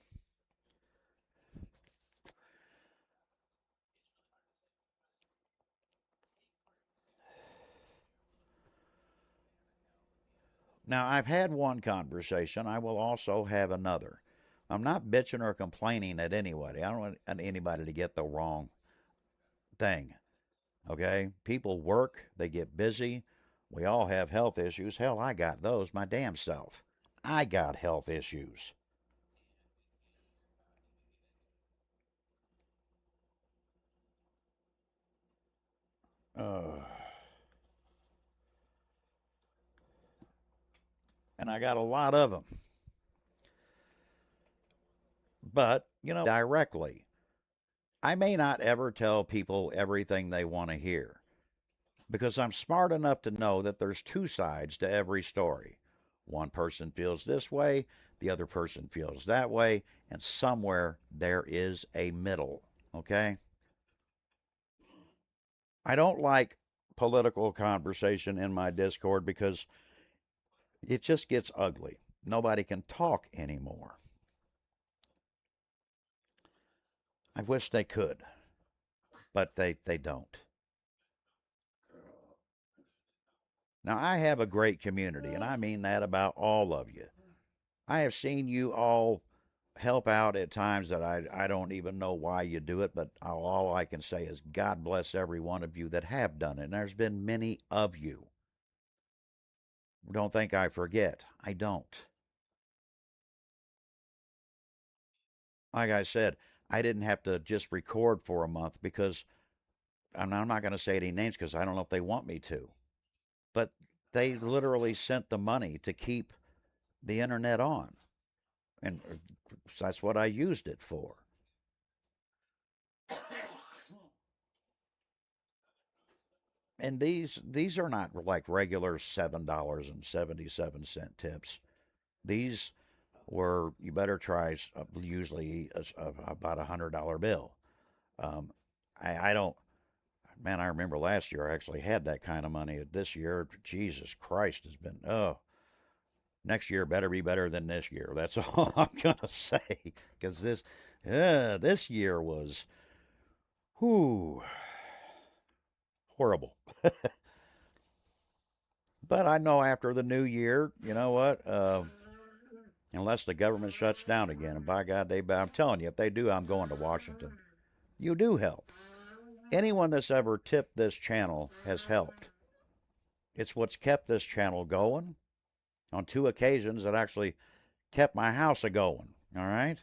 Now, I've had one conversation. I will also have another. I'm not bitching or complaining at anybody. I don't want anybody to get the wrong thing. Okay? People work, they get busy. We all have health issues. Hell, I got those my damn self. I got health issues. Uh, and I got a lot of them. But, directly. I may not ever tell people everything they want to hear because I'm smart enough to know that there's two sides to every story. One person feels this way, the other person feels that way, and somewhere there is a middle. Okay? I don't like political conversation in my Discord because it just gets ugly. Nobody can talk anymore. I wish they could. but they don't. Now, I have a great community, and I mean that about all of you. I have seen you all help out at times that I don't even know why you do it, but all I can say is God bless every one of you that have done it. And there's been many of you. Don't think I forget. I don't. Like I said, I didn't have to just record for a month because I'm not going to say any names because I don't know if they want me to. But they literally sent the money to keep the internet on. And that's what I used it for. And these are not like regular $7.77 tips. These were you better try usually about $100 bill. Um, I don't. Man, I remember last year I actually had that kind of money. This year, Jesus Christ, has been next year better be better than this year. That's all I'm gonna say. Because this year was, whoo, horrible. But I know after the new year, you know what? Unless the government shuts down again, and by God, I'm telling you, if they do, I'm going to Washington. You do help. Anyone that's ever tipped this channel has helped. It's what's kept this channel going. On two occasions, it actually kept my house a going. All right.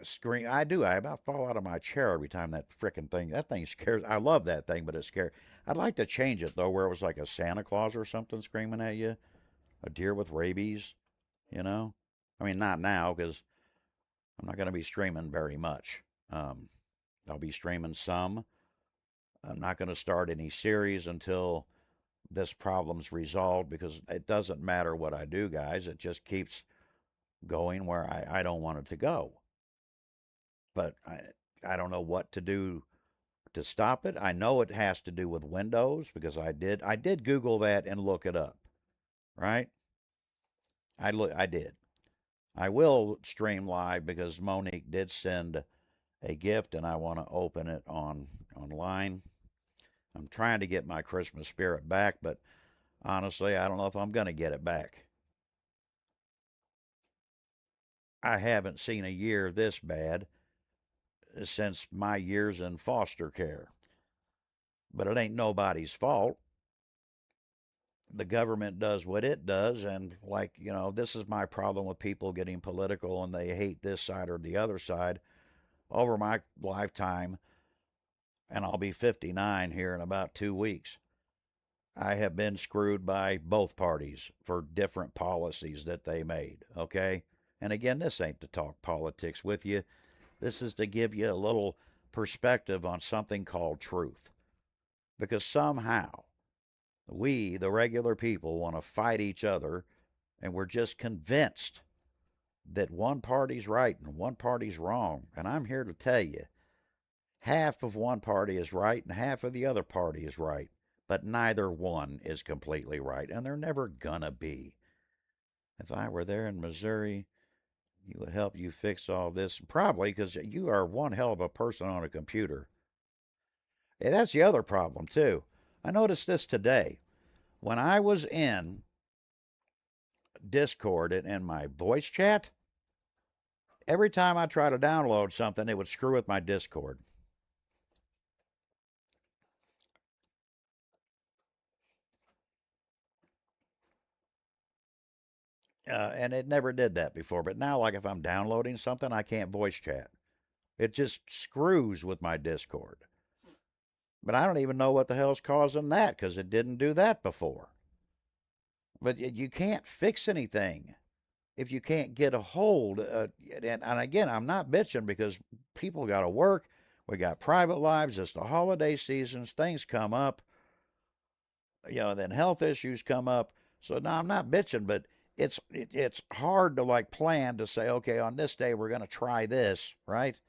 Scream. I do. I about fall out of my chair every time that frickin' thing. That thing scares. I love that thing, but it's scary. I'd like to change it though, where it was like a Santa Claus or something screaming at you, a deer with rabies. You know. I mean, not now because I'm not going to be streaming very much. Um, I'll be streaming some. I'm not going to start any series until this problem's resolved because it doesn't matter what I do, guys. It just keeps going where I don't want it to go. But I don't know what to do to stop it. I know it has to do with Windows because I did Google that and look it up. Right? I did. I will stream live because Monique did send a gift and I want to open it online. I'm trying to get my Christmas spirit back, but honestly, I don't know if I'm going to get it back. I haven't seen a year this bad since my years in foster care. But it ain't nobody's fault. The government does what it does, and this is my problem with people getting political and they hate this side or the other side. Over my lifetime, and I'll be 59 here in about 2 weeks, I have been screwed by both parties for different policies that they made, okay? And again, this ain't to talk politics with you. This is to give you a little perspective on something called truth. Because somehow we, the regular people, want to fight each other, and we're just convinced that one party's right and one party's wrong. And I'm here to tell you, half of one party is right and half of the other party is right, but neither one is completely right, and they're never gonna be. If I were there in Missouri, he would help you fix all this, probably because you are one hell of a person on a computer. And that's the other problem, too. I noticed this today. When I was in Discord and in my voice chat, every time I try to download something, it would screw with my Discord. And it never did that before. But now, like if I'm downloading something, I can't voice chat. It just screws with my Discord. But I don't even know what the hell's causing that because it didn't do that before. But you can't fix anything if you can't get a hold. And again, I'm not bitching because people got to work. We got private lives. It's the holiday seasons. Things come up. Then health issues come up. So now I'm not bitching, but it's hard to like plan to say, okay, on this day we're going to try this, right?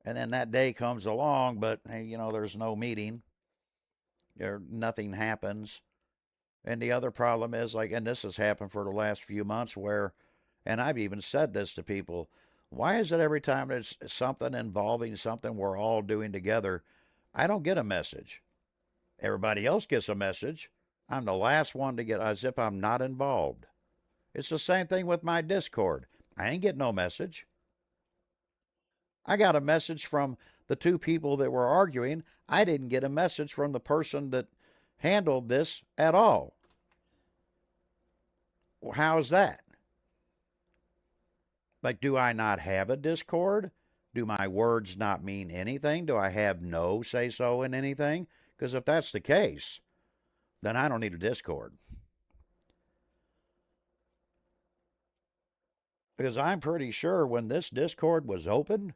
And then that day comes along, but hey, there's no meeting. Nothing happens. And the other problem is and this has happened for the last few months and I've even said this to people, Why is it every time there's something involving something we're all doing together, I don't get a message? Everybody else gets a message. I'm the last one to get, as if I'm not involved. It's the same thing with my Discord. I ain't get no message. I got a message from the two people that were arguing. I didn't get a message from the person that handled this at all. Well, how's that? Like, do I not have a Discord? Do my words not mean anything? Do I have no say so in anything? Because if that's the case, then I don't need a Discord. Because I'm pretty sure when this Discord was open,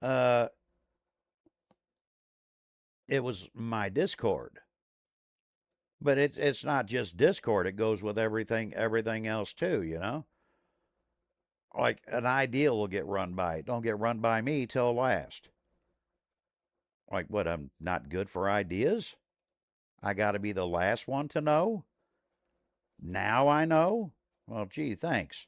uh, it was my Discord. But it's not just Discord. It goes with everything else too. Like an idea will get run by it. Don't get run by me till last. Like what? I'm not good for ideas. I got to be the last one to know. Now I know. Well, gee, thanks.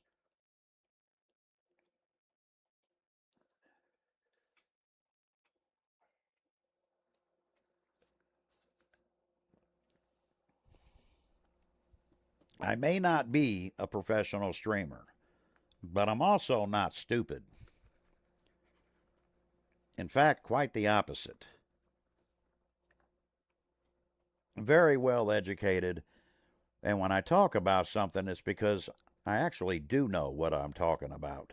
I may not be a professional streamer, but I'm also not stupid. In fact, quite the opposite. Very well educated, and when I talk about something, it's because I actually do know what I'm talking about.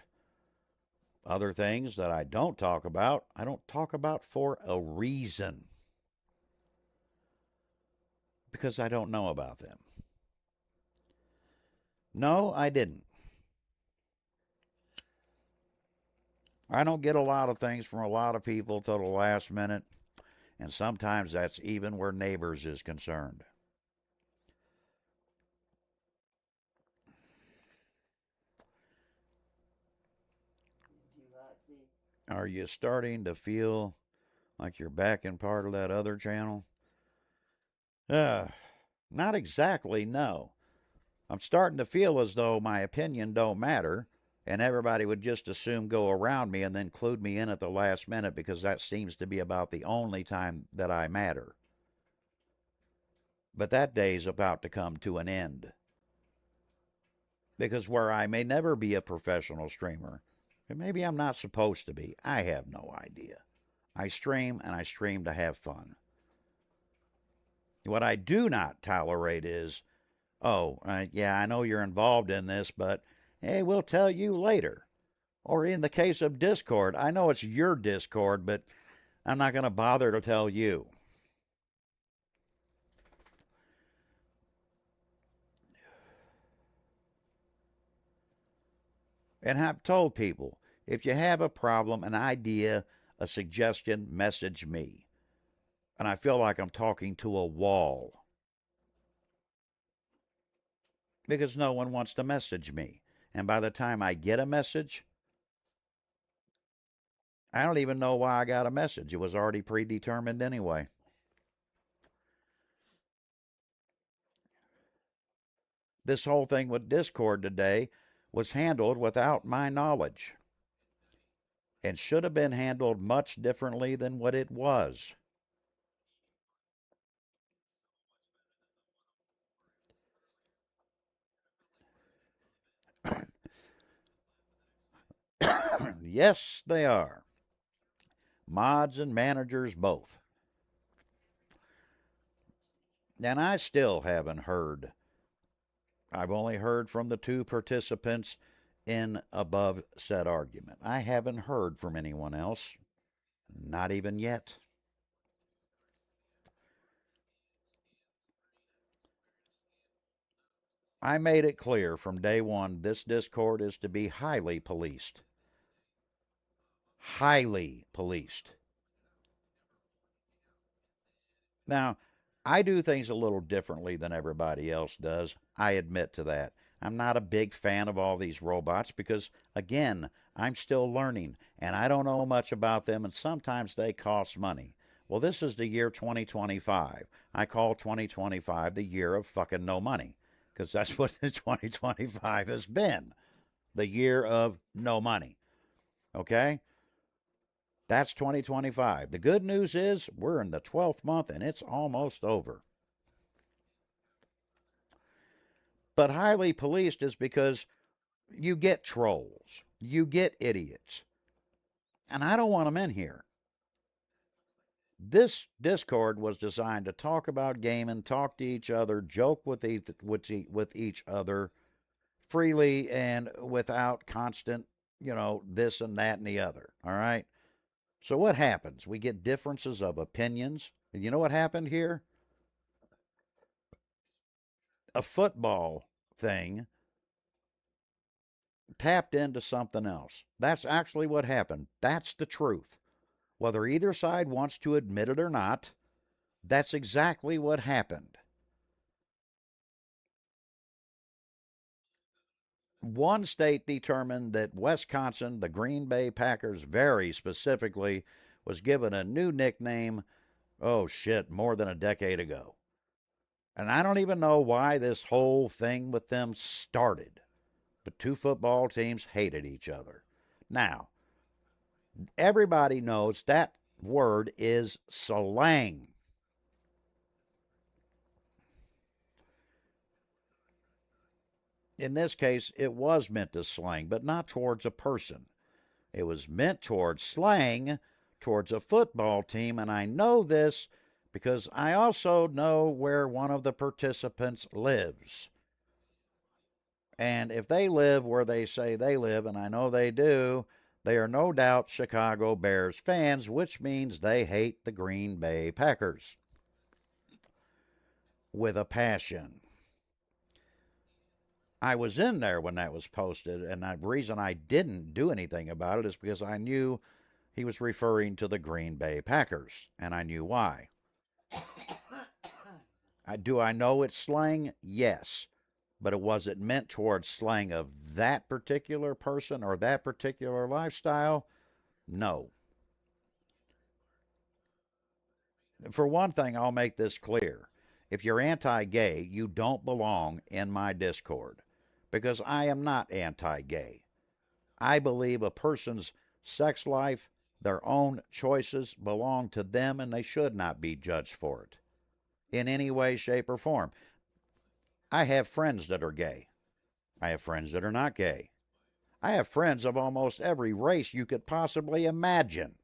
Other things that I don't talk about, I don't talk about for a reason. Because I don't know about them. No, I didn't. I don't get a lot of things from a lot of people till the last minute, and sometimes that's even where neighbors is concerned. Are you starting to feel like you're back in part of that other channel? Not exactly, no. I'm starting to feel as though my opinion don't matter, and everybody would just assume go around me and then include me in at the last minute because that seems to be about the only time that I matter. But that day's about to come to an end. Because where I may never be a professional streamer, and maybe I'm not supposed to be, I have no idea. I stream and I stream to have fun. What I do not tolerate is, oh, yeah, I know you're involved in this, but hey, we'll tell you later. Or in the case of Discord, I know it's your Discord, but I'm not going to bother to tell you. And I've told people, if you have a problem, an idea, a suggestion, message me. And I feel like I'm talking to a wall because no one wants to message me. And by the time I get a message, I don't even know why I got a message. It was already predetermined anyway. This whole thing with Discord today was handled without my knowledge and should have been handled much differently than what it was. Yes, they are. Mods and managers both. And I still haven't heard. I've only heard from the two participants in above said argument. I haven't heard from anyone else. Not even yet. I made it clear from day one this Discord is to be highly policed. Highly policed. Now, I do things a little differently than everybody else does. I admit to that. I'm not a big fan of all these robots because, again, I'm still learning and I don't know much about them, and sometimes they cost money. Well, this is the year 2025. I call 2025 the year of fucking no money because that's what 2025 has been, the year of no money. Okay? That's 2025. The good news is we're in the 12th month and it's almost over. But highly policed is because you get trolls, you get idiots, and I don't want them in here. This Discord was designed to talk about gaming, talk to each other, joke with each other freely and without constant, this and that and the other. All right. So what happens? We get differences of opinions. And you know what happened here? A football thing tapped into something else. That's actually what happened. That's the truth. Whether either side wants to admit it or not, that's exactly what happened. One state determined that Wisconsin, the Green Bay Packers, very specifically, was given a new nickname, oh shit, more than a decade ago. And I don't even know why this whole thing with them started. But two football teams hated each other. Now, everybody knows that word is slang. In this case, it was meant to slang, but not towards a person. It was meant towards slang towards a football team, and I know this because I also know where one of the participants lives. And if they live where they say they live, and I know they do, they are no doubt Chicago Bears fans, which means they hate the Green Bay Packers with a passion. I was in there when that was posted, and the reason I didn't do anything about it is because I knew he was referring to the Green Bay Packers, and I knew why. Do I know it's slang? Yes. But was it meant towards slang of that particular person or that particular lifestyle? No. For one thing, I'll make this clear. If you're anti gay, you don't belong in my Discord because I am not anti gay. I believe a person's sex life, their own choices belong to them and they should not be judged for it in any way, shape, or form. I have friends that are gay. I have friends that are not gay. I have friends of almost every race you could possibly imagine.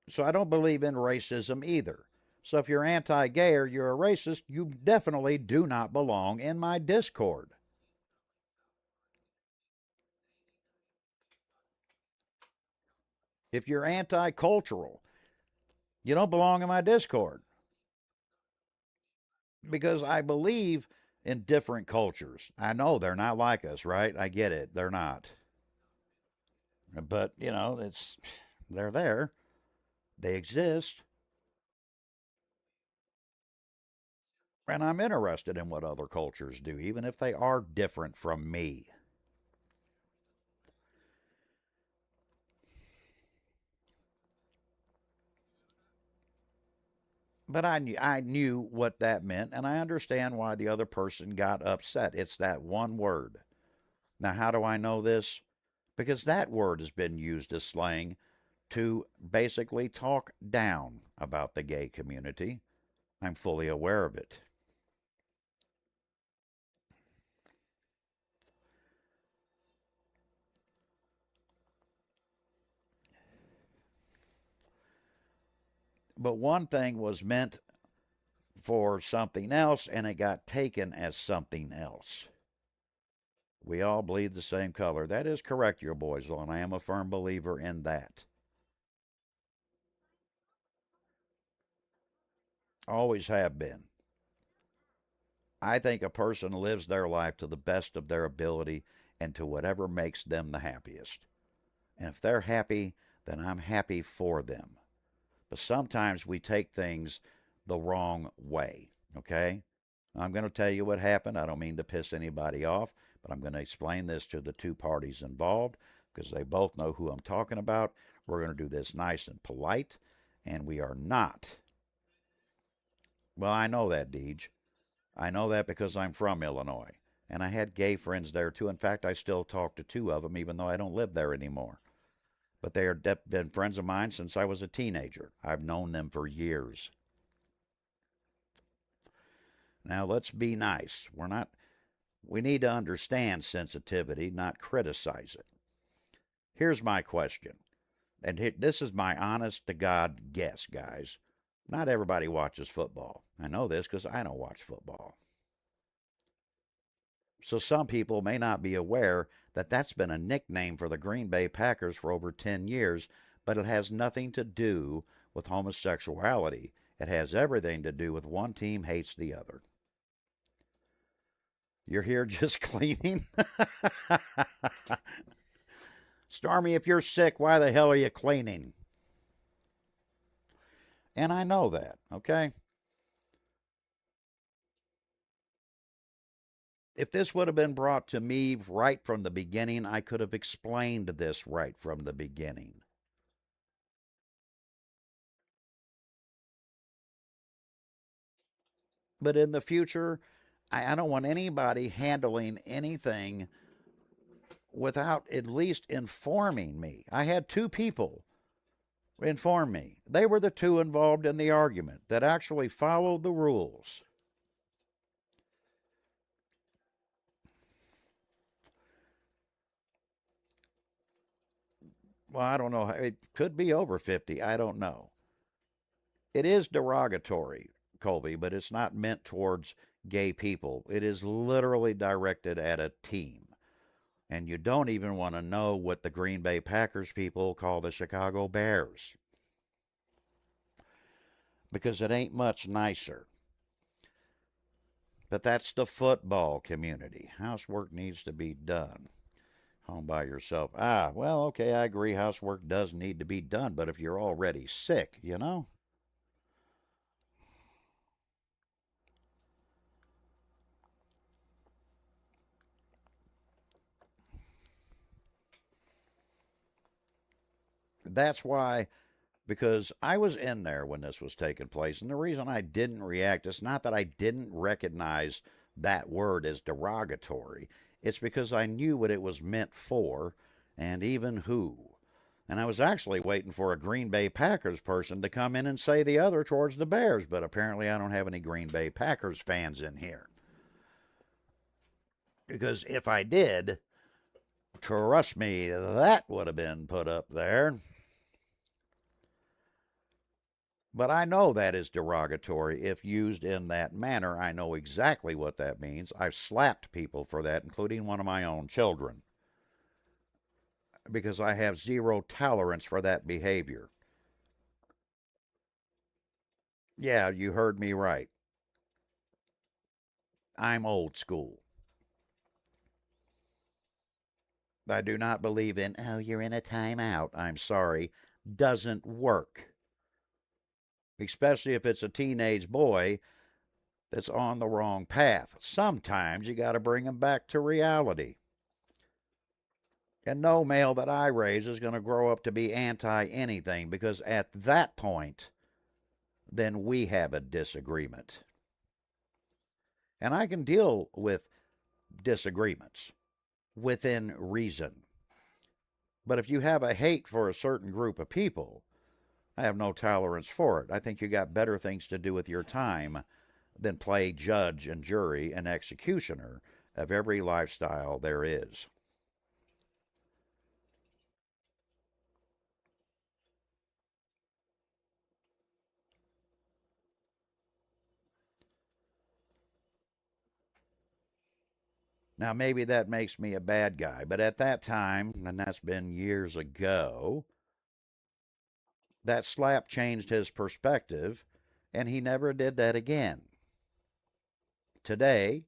So I don't believe in racism either. So if you're anti gay or you're a racist, you definitely do not belong in my Discord. If you're anti cultural, you don't belong in my Discord. Because I believe in different cultures. I know they're not like us, right? I get it. They're not. But, they're there. They exist. And I'm interested in what other cultures do, even if they are different from me. But I knew what that meant, and I understand why the other person got upset. It's that one word. Now, how do I know this? Because that word has been used as slang to basically talk down about the gay community. I'm fully aware of it. But one thing was meant for something else, and it got taken as something else. We all bleed the same color. That is correct, your boys, and I am a firm believer in that. Always have been. I think a person lives their life to the best of their ability and to whatever makes them the happiest. And if they're happy, then I'm happy for them. But sometimes we take things the wrong way, okay? I'm going to tell you what happened. I don't mean to piss anybody off, but I'm going to explain this to the two parties involved because they both know who I'm talking about. We're going to do this nice and polite, and we are not. Well, I know that, Deej. I know that because I'm from Illinois. And I had gay friends there too. In fact, I still talk to two of them, even though I don't live there anymore. But they have been friends of mine since I was a teenager. I've known them for years. Now, let's be nice. We need to understand sensitivity, not criticize it. Here's my question, and this is my honest to God guess, guys. Not everybody watches football. I know this because I don't watch football. So some people may not be aware that that's been a nickname for the Green Bay Packers for over 10 years, but it has nothing to do with homosexuality. It has everything to do with one team hates the other. You're here just cleaning? Stormy, if you're sick, why the hell are you cleaning? And I know that, okay? If this would have been brought to me right from the beginning, I could have explained this right from the beginning. But in the future, I don't want anybody handling anything without at least informing me. I had two people inform me. They were the two involved in the argument that actually followed the rules. Well, I don't know. It could be over 50. I don't know. It is derogatory, Colby, but it's not meant towards gay people. It is literally directed at a team. And you don't even want to know what the Green Bay Packers people call the Chicago Bears, because it ain't much nicer. But that's the football community. Housework needs to be done. Home by yourself. Well, okay, I agree. Housework does need to be done, but if you're already sick, you know? That's why, because I was in there when this was taking place, and the reason I didn't react is not that I didn't recognize that word as derogatory. It's because I knew what it was meant for and even who. And I was actually waiting for a Green Bay Packers person to come in and say the other towards the Bears, but apparently I don't have any Green Bay Packers fans in here. Because if I did, trust me, that would have been put up there. But I know that is derogatory if used in that manner. I know exactly what that means. I've slapped people for that, including one of my own children, because I have zero tolerance for that behavior. Yeah, you heard me right. I'm old school. I do not believe in, oh, you're in a timeout. I'm sorry. Doesn't work. Especially if it's a teenage boy that's on the wrong path. Sometimes you got to bring them back to reality. And no male that I raise is going to grow up to be anti anything, because at that point, then we have a disagreement. And I can deal with disagreements within reason. But if you have a hate for a certain group of people, I have no tolerance for it. I think you got better things to do with your time than play judge and jury and executioner of every lifestyle there is. Now, maybe that makes me a bad guy, but at that time, and that's been years ago, that slap changed his perspective, and he never did that again. Today,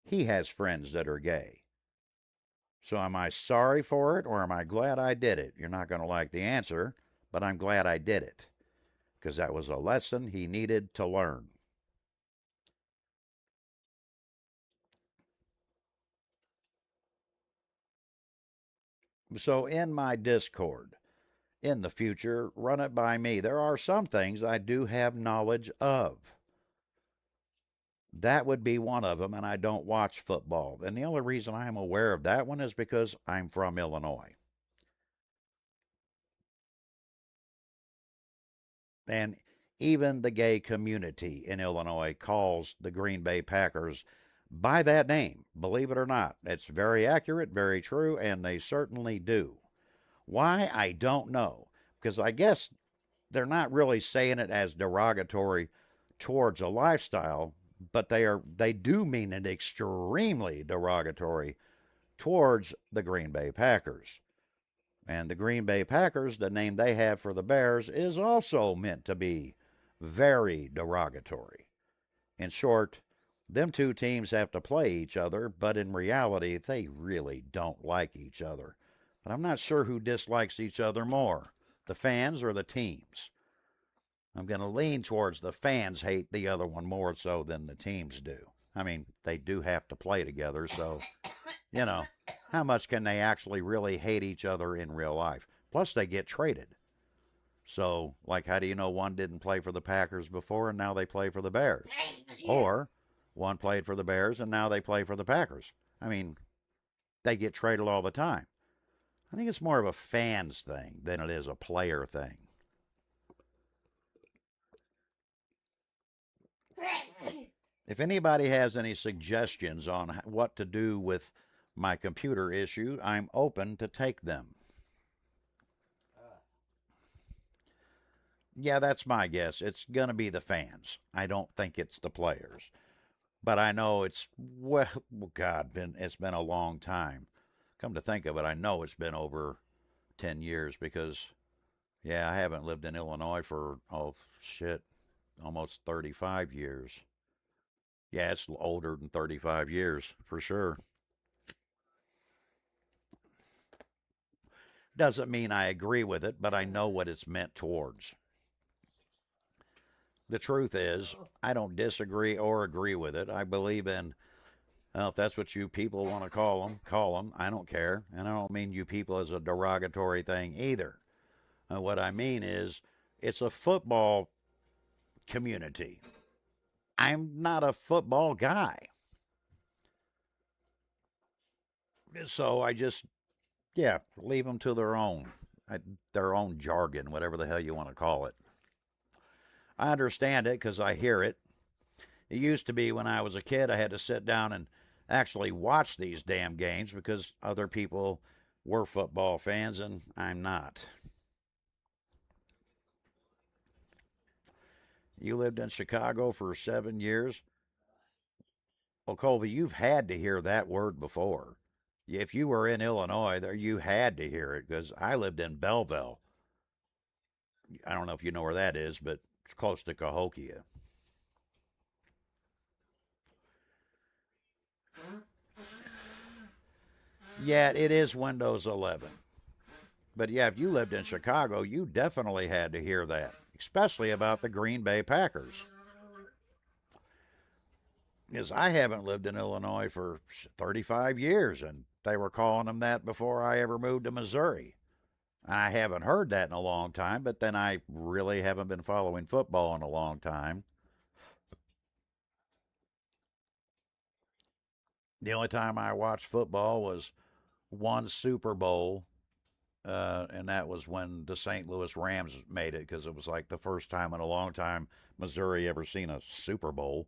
he has friends that are gay. So, am I sorry for it, or am I glad I did it? You're not going to like the answer, but I'm glad I did it, because that was a lesson he needed to learn. So, in my Discord, in the future, run it by me. There are some things I do have knowledge of. That would be one of them, and I don't watch football. And the only reason I'm aware of that one is because I'm from Illinois. And even the gay community in Illinois calls the Green Bay Packers by that name, believe it or not. It's very accurate, very true, and they certainly do. Why? I don't know. Because I guess they're not really saying it as derogatory towards a lifestyle, but they do mean it extremely derogatory towards the Green Bay Packers. And the Green Bay Packers, the name they have for the Bears, is also meant to be very derogatory. In short, them two teams have to play each other, but in reality, they really don't like each other. But I'm not sure who dislikes each other more, the fans or the teams. I'm going to lean towards the fans hate the other one more so than the teams do. I mean, they do have to play together, so, you know, how much can they actually really hate each other in real life? Plus, they get traded. So, like, how do you know one didn't play for the Packers before and now they play for the Bears? Or one played for the Bears and now they play for the Packers? I mean, they get traded all the time. I think it's more of a fans thing than it is a player thing. If anybody has any suggestions on what to do with my computer issue, I'm open to take them. Yeah, that's my guess. It's going to be the fans. I don't think it's the players. But I know well, God, it's been a long time. Come to think of it, I know it's been over 10 years because, yeah, I haven't lived in Illinois for, oh, shit, almost 35 years. Yeah, it's older than 35 years for sure. Doesn't mean I agree with it, but I know what it's meant towards. The truth is, I don't disagree or agree with it. I believe in, well, if that's what you people want to call them, call them. I don't care. And I don't mean you people as a derogatory thing either. What I mean is, it's a football community. I'm not a football guy. So I just, yeah, leave them to their own jargon, whatever the hell you want to call it. I understand it because I hear it. It used to be when I was a kid, I had to sit down and actually watch these damn games because other people were football fans and I'm not. You lived in Chicago for 7 years. Well, Colby, you've had to hear that word before. If you were in Illinois, there you had to hear it because I lived in Belleville. I don't know if you know where that is, but it's close to Cahokia. Yeah, it is Windows 11. But yeah, if you lived in Chicago, you definitely had to hear that, especially about the Green Bay Packers. Because I haven't lived in Illinois for 35 years, and they were calling them that before I ever moved to Missouri. And I haven't heard that in a long time, but then I really haven't been following football in a long time. The only time I watched football was one Super Bowl, and that was when the St. Louis Rams made it because it was like the first time in a long time Missouri ever seen a Super Bowl.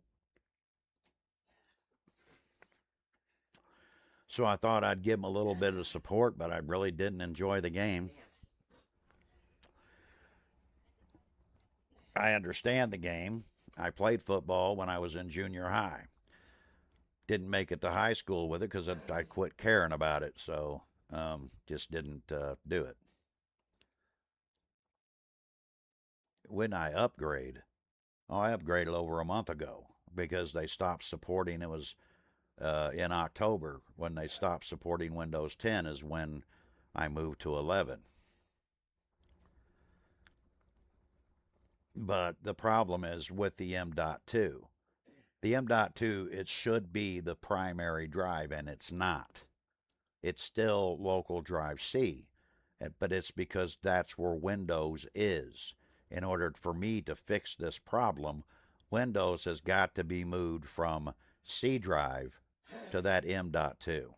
So I thought I'd give them a little bit of support, but I really didn't enjoy the game. I understand the game. I played football when I was in junior high. Didn't make it to high school with it because I quit caring about it, so just didn't do it. When I upgrade, oh, I upgraded over a month ago because they stopped supporting. It was in October when they stopped supporting Windows 10 is when I moved to 11. But the problem is with the M.2. The M.2, it should be the primary drive, and it's not. It's still local drive C, but it's because that's where Windows is. In order for me to fix this problem, Windows has got to be moved from C drive to that M.2.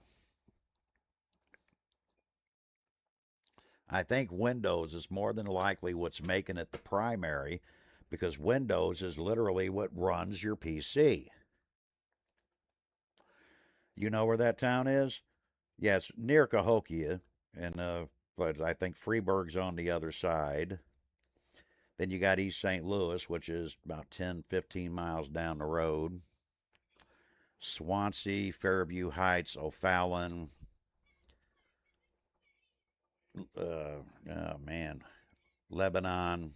I think Windows is more than likely what's making it the primary because Windows is literally what runs your PC. You know where that town is? Yes, near Cahokia, and but I think Freeburg's on the other side. Then you got East St. Louis, which is about 10, 15 miles down the road. Swansea, Fairview Heights, O'Fallon. Oh man, Lebanon.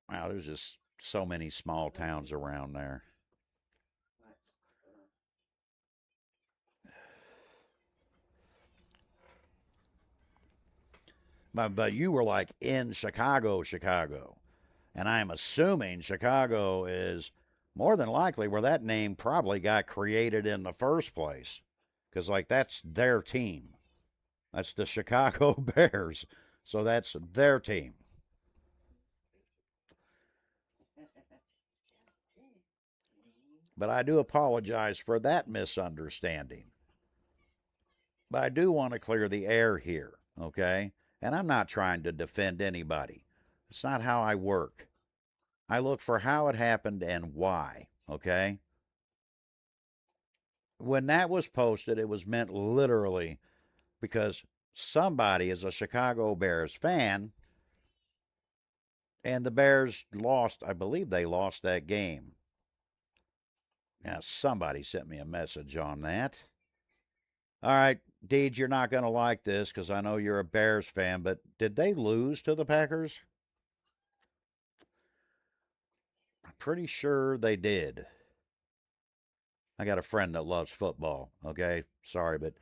Wow, there's just so many small towns around there. But you were like in Chicago, Chicago. And I'm assuming Chicago is more than likely where that name probably got created in the first place. Because, like, that's their team. That's the Chicago Bears. So that's their team. But I do apologize for that misunderstanding. But I do want to clear the air here, okay? And I'm not trying to defend anybody. It's not how I work. I look for how it happened and why, okay? When that was posted, it was meant literally because somebody is a Chicago Bears fan and the Bears lost. I believe they lost that game. Now, somebody sent me a message on that. All right, Deej, you're not going to like this because I know you're a Bears fan, but did they lose to the Packers? I'm pretty sure they did. I got a friend that loves football, okay? Sorry, but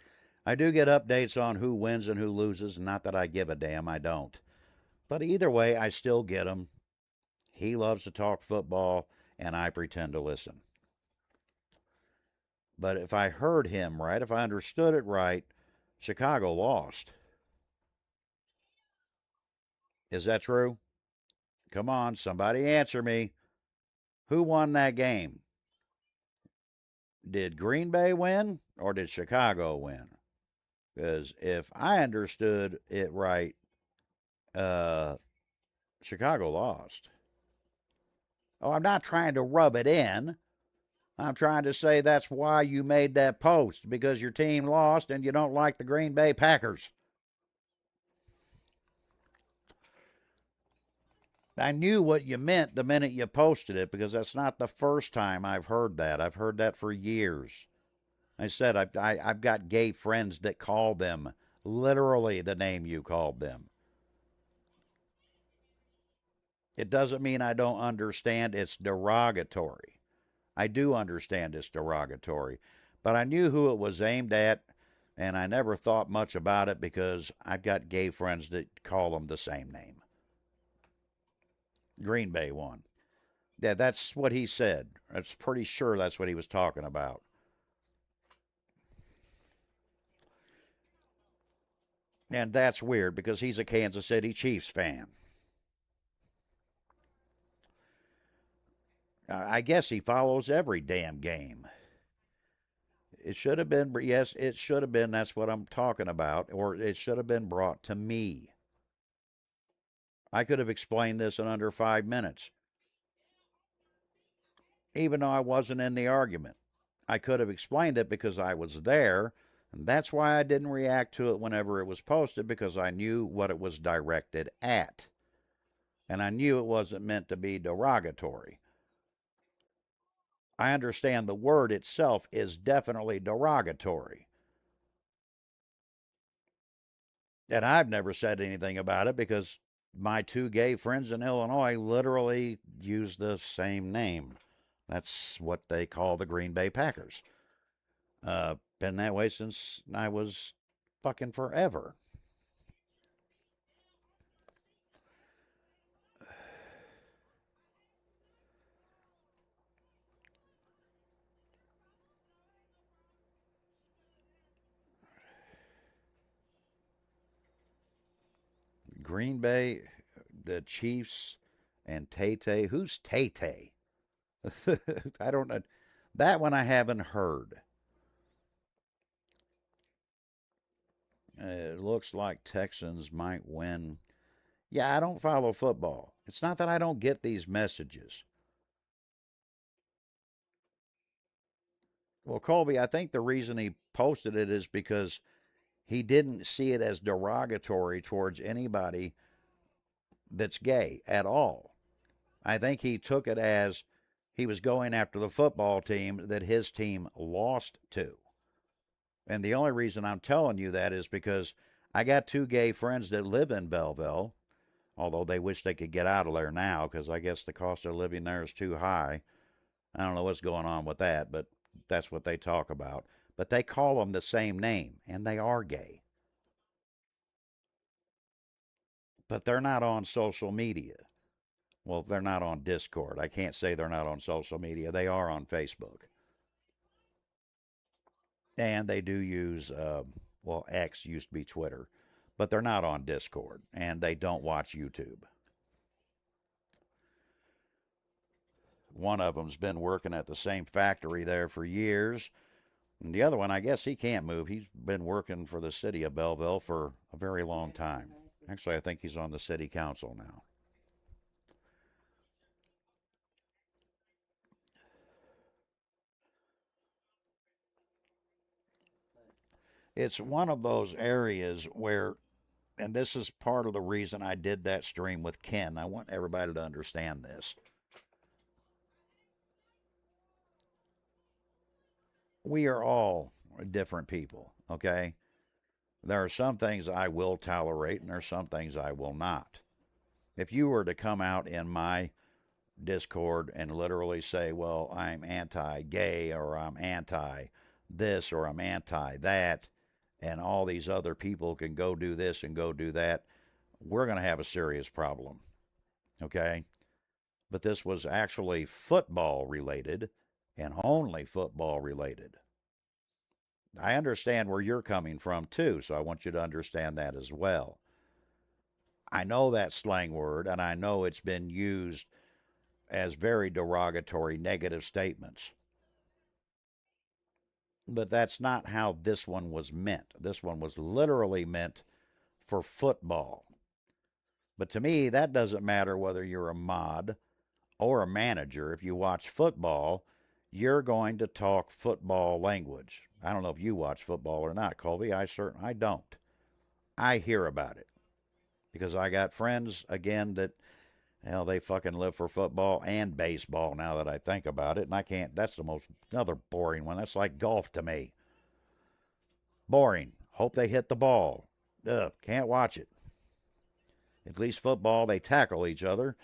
I do get updates on who wins and who loses. Not that I give a damn, I don't. But either way, I still get them. He loves to talk football, and I pretend to listen. But if I heard him right, if I understood it right, Chicago lost. Is that true? Come on, somebody answer me. Who won that game? Did Green Bay win or did Chicago win? Because if I understood it right, uh, Chicago lost. Oh, I'm not trying to rub it in. I'm trying to say that's why you made that post because your team lost and you don't like the Green Bay Packers. I knew what you meant the minute you posted it because that's not the first time I've heard that. I've heard that for years. I said I've got gay friends that call them literally the name you called them. It doesn't mean I don't understand it's derogatory. I do understand it's derogatory, but I knew who it was aimed at, and I never thought much about it because I've got gay friends that call them the same name. Green Bay won. Yeah, that's what he said. It's pretty sure that's what he was talking about. And that's weird because he's a Kansas City Chiefs fan. I guess he follows every damn game. It should have been, yes, it should have been, that's what I'm talking about, or it should have been brought to me. I could have explained this in under 5 minutes, even though I wasn't in the argument. I could have explained it because I was there, and that's why I didn't react to it whenever it was posted because I knew what it was directed at. And I knew it wasn't meant to be derogatory. I understand the word itself is definitely derogatory. And I've never said anything about it because my two gay friends in Illinois literally use the same name. That's what they call the Green Bay Packers. Been that way since I was fucking forever. Green Bay, the Chiefs, And Tay-Tay, who's Tay-Tay? I don't know. That one I haven't heard. It looks like Texans might win. Yeah, I don't follow football. It's not that I don't get these messages. Well, Colby, I think the reason he posted it is because he didn't see it as derogatory towards anybody that's gay at all. I think he took it as he was going after the football team that his team lost to. And the only reason I'm telling you that is because I got two gay friends that live in Belleville, although they wish they could get out of there now because I guess the cost of living there is too high. I don't know what's going on with that, but that's what they talk about. But they call them the same name, and they are gay. But they're not on social media. Well, they're not on Discord. I can't say they're not on social media. They are on Facebook. And they do use, well, X used to be Twitter, but they're not on Discord, and they don't watch YouTube. One of them's been working at the same factory there for years. And the other one, I guess he can't move. He's been working for the city of Belleville for a very long time. Actually, I think he's on the city council now. It's one of those areas where, and this is part of the reason I did that stream with Ken. I want everybody to understand this. We are all different people, okay? There are some things I will tolerate, and there are some things I will not. If you were to come out in my Discord and literally say, well, I'm anti gay, or I'm anti this, or I'm anti that, and all these other people can go do this and go do that, we're going to have a serious problem, okay? But this was actually football related and only football related. I understand where you're coming from too, so I want you to understand that as well. I know that slang word, and I know it's been used as very derogatory, negative statements. But that's not how this one was meant. This one was literally meant for football. But to me, that doesn't matter whether you're a mod or a manager. If you watch football, you're going to talk football language. I don't know if you watch football or not, Colby. I don't. I hear about it because I got friends again that they fucking live for football and baseball now that I think about it. And I can't, that's the most, another boring one. That's like golf to me. Boring. Hope they hit the ball. Ugh, can't watch it. At least football, they tackle each other.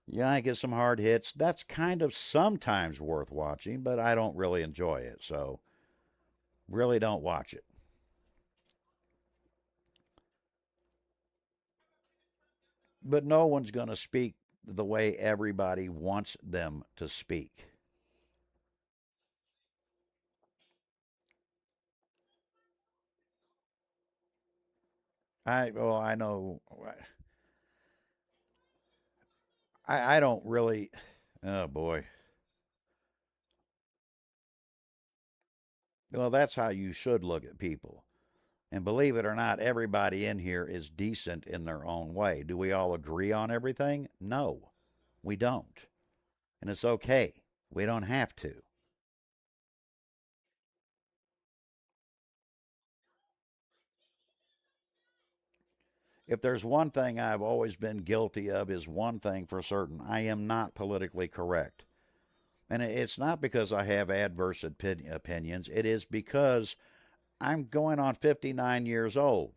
Yeah, I get some hard hits. That's kind of sometimes worth watching, but I don't really enjoy it. So, really don't watch it. But no one's going to speak the way everybody wants them to speak. I know. I don't really. Oh boy. Well, that's how you should look at people. And believe it or not, everybody in here is decent in their own way. Do we all agree on everything? No, we don't. And it's okay. We don't have to. If there's one thing I've always been guilty of, is one thing for certain: I am not politically correct. And it's not because I have adverse opinions, it is because I'm going on 59 years old.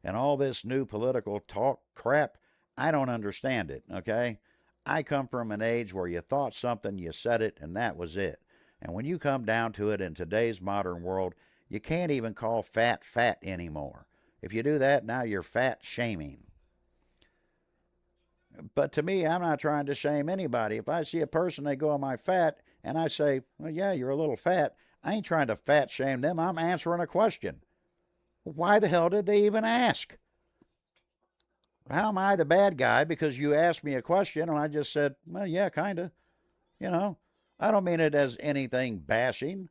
And all this new political talk crap, I don't understand it, okay? I come from an age where you thought something, you said it, and that was it. And when you come down to it in today's modern world, you can't even call fat fat anymore. If you do that, now you're fat shaming. But to me, I'm not trying to shame anybody. If I see a person, they go, am I fat? And I say, well, yeah, you're a little fat. I ain't trying to fat shame them. I'm answering a question. Why the hell did they even ask? How am I the bad guy because you asked me a question and I just said, well, yeah, kind of. You know, I don't mean it as anything bashing,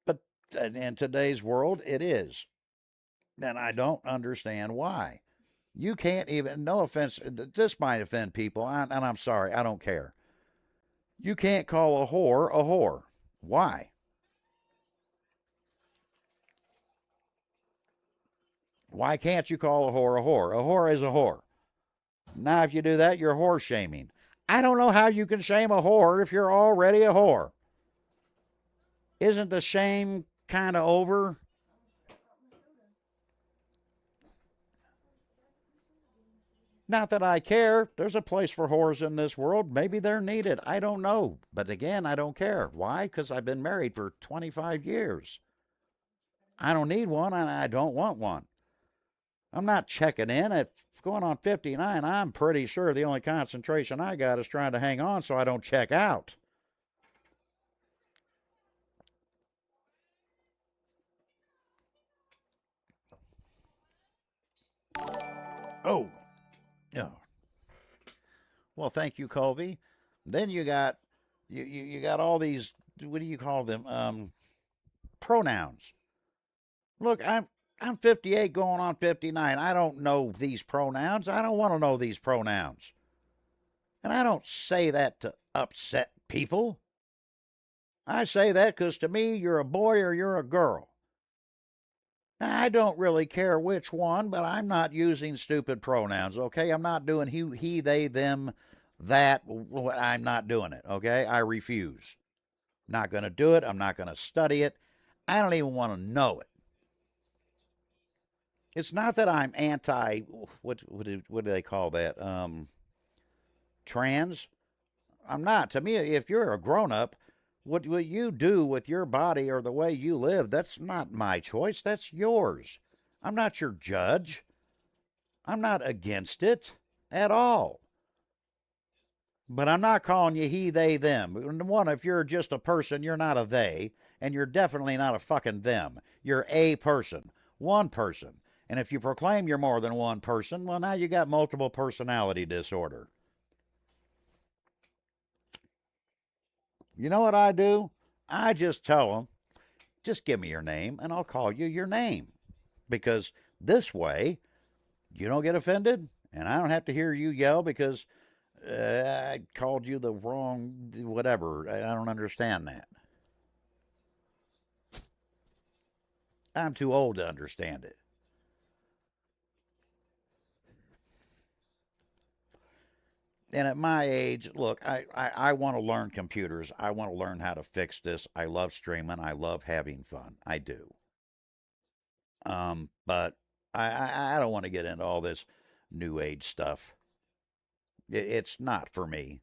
but in today's world, it is. And I don't understand why. You can't even, no offense, this might offend people, and I'm sorry, I don't care. You can't call a whore a whore. Why? Why can't you call a whore a whore? A whore is a whore. Now, if you do that, you're whore shaming. I don't know how you can shame a whore if you're already a whore. Isn't the shame kind of over? Not that I care. There's a place for whores in this world. Maybe they're needed. I don't know. But again, I don't care. Why? Because I've been married for 25 years. I don't need one and I don't want one. I'm not checking in. At going on 59, I'm pretty sure the only concentration I got is trying to hang on so I don't check out. Oh, yeah. Well, thank you, Colby. Then you got you got all these, what do you call them? Pronouns. Look, I'm 58 going on 59. I don't know these pronouns. I don't want to know these pronouns. And I don't say that to upset people. I say that because to me, you're a boy or you're a girl. Now, I don't really care which one, but I'm not using stupid pronouns, okay? I'm not doing he, they, them, that. I'm not doing it, okay? I refuse. Not going to do it. I'm not going to study it. I don't even want to know it. It's not that I'm anti, what do they call that? Trans. I'm not. To me, if you're a grown up, what you do with your body or the way you live, that's not my choice. That's yours. I'm not your judge. I'm not against it at all. But I'm not calling you he, they, them. One, if you're just a person, you're not a they, and you're definitely not a fucking them. You're a person, one person. And if you proclaim you're more than one person, well, now you got multiple personality disorder. You know what I do? I just tell them, just give me your name and I'll call you your name. Because this way, you don't get offended and I don't have to hear you yell because I called you the wrong whatever. I don't understand that. I'm too old to understand it. And at my age, look, I want to learn computers. I want to learn how to fix this. I love streaming. I love having fun. I do. But I don't want to get into all this new age stuff. It's not for me.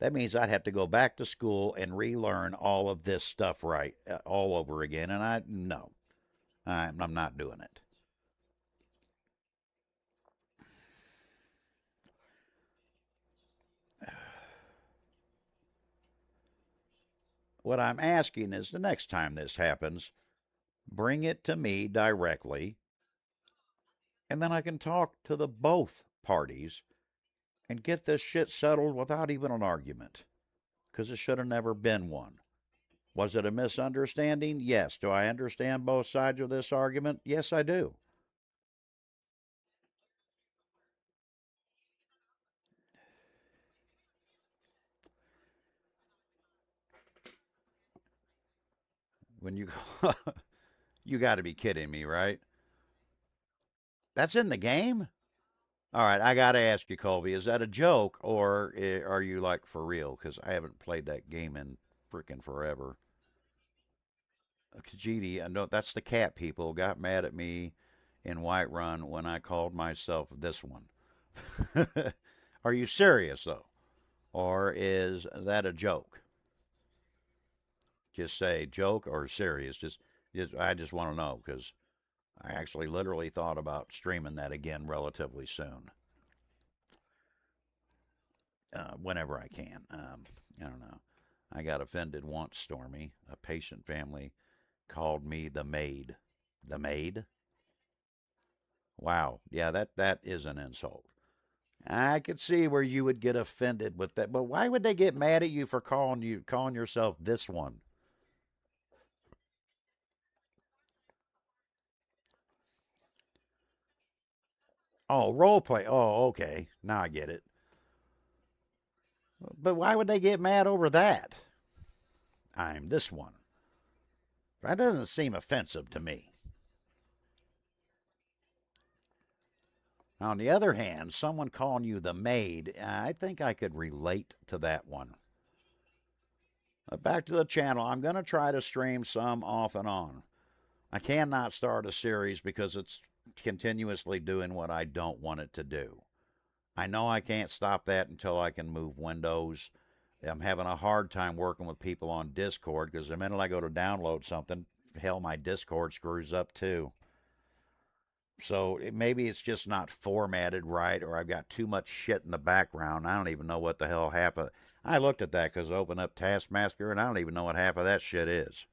That means I'd have to go back to school and relearn all of this stuff right all over again. And I, no, I'm not doing it. What I'm asking is the next time this happens, bring it to me directly, and then I can talk to the both parties and get this shit settled without even an argument. Because it should have never been one. Was it a misunderstanding? Yes. Do I understand both sides of this argument? Yes, I do. When you you got to be kidding me, right? That's in the game? All right, I got to ask you, Colby, is that a joke or are you like for real? Because I haven't played that game in freaking forever. Kajiti, I know that's the cat people got mad at me in Whiterun when I called myself this one. Are you serious though? Or is that a joke? Just say joke or serious. Just I just want to know because I actually literally thought about streaming that again relatively soon, whenever I can. I don't know. I got offended once, Stormy. A patient family called me the maid. The maid? Wow. Yeah, that is an insult. I could see where you would get offended with that, but why would they get mad at you for calling yourself this one? Oh, role play. Oh, okay. Now I get it. But why would they get mad over that? I'm this one. That doesn't seem offensive to me. On the other hand, someone calling you the maid, I think I could relate to that one. Back to the channel. I'm going to try to stream some off and on. I cannot start a series because it's continuously doing what I don't want it to do. I know I can't stop that until I can move Windows. I'm having a hard time working with people on Discord because the minute I go to download something, hell, my Discord screws up too. So maybe it's just not formatted right, or I've got too much shit in the background. I don't even know what the hell happened. I looked at that because I opened up Taskmaster, and I don't even know what half of that shit is.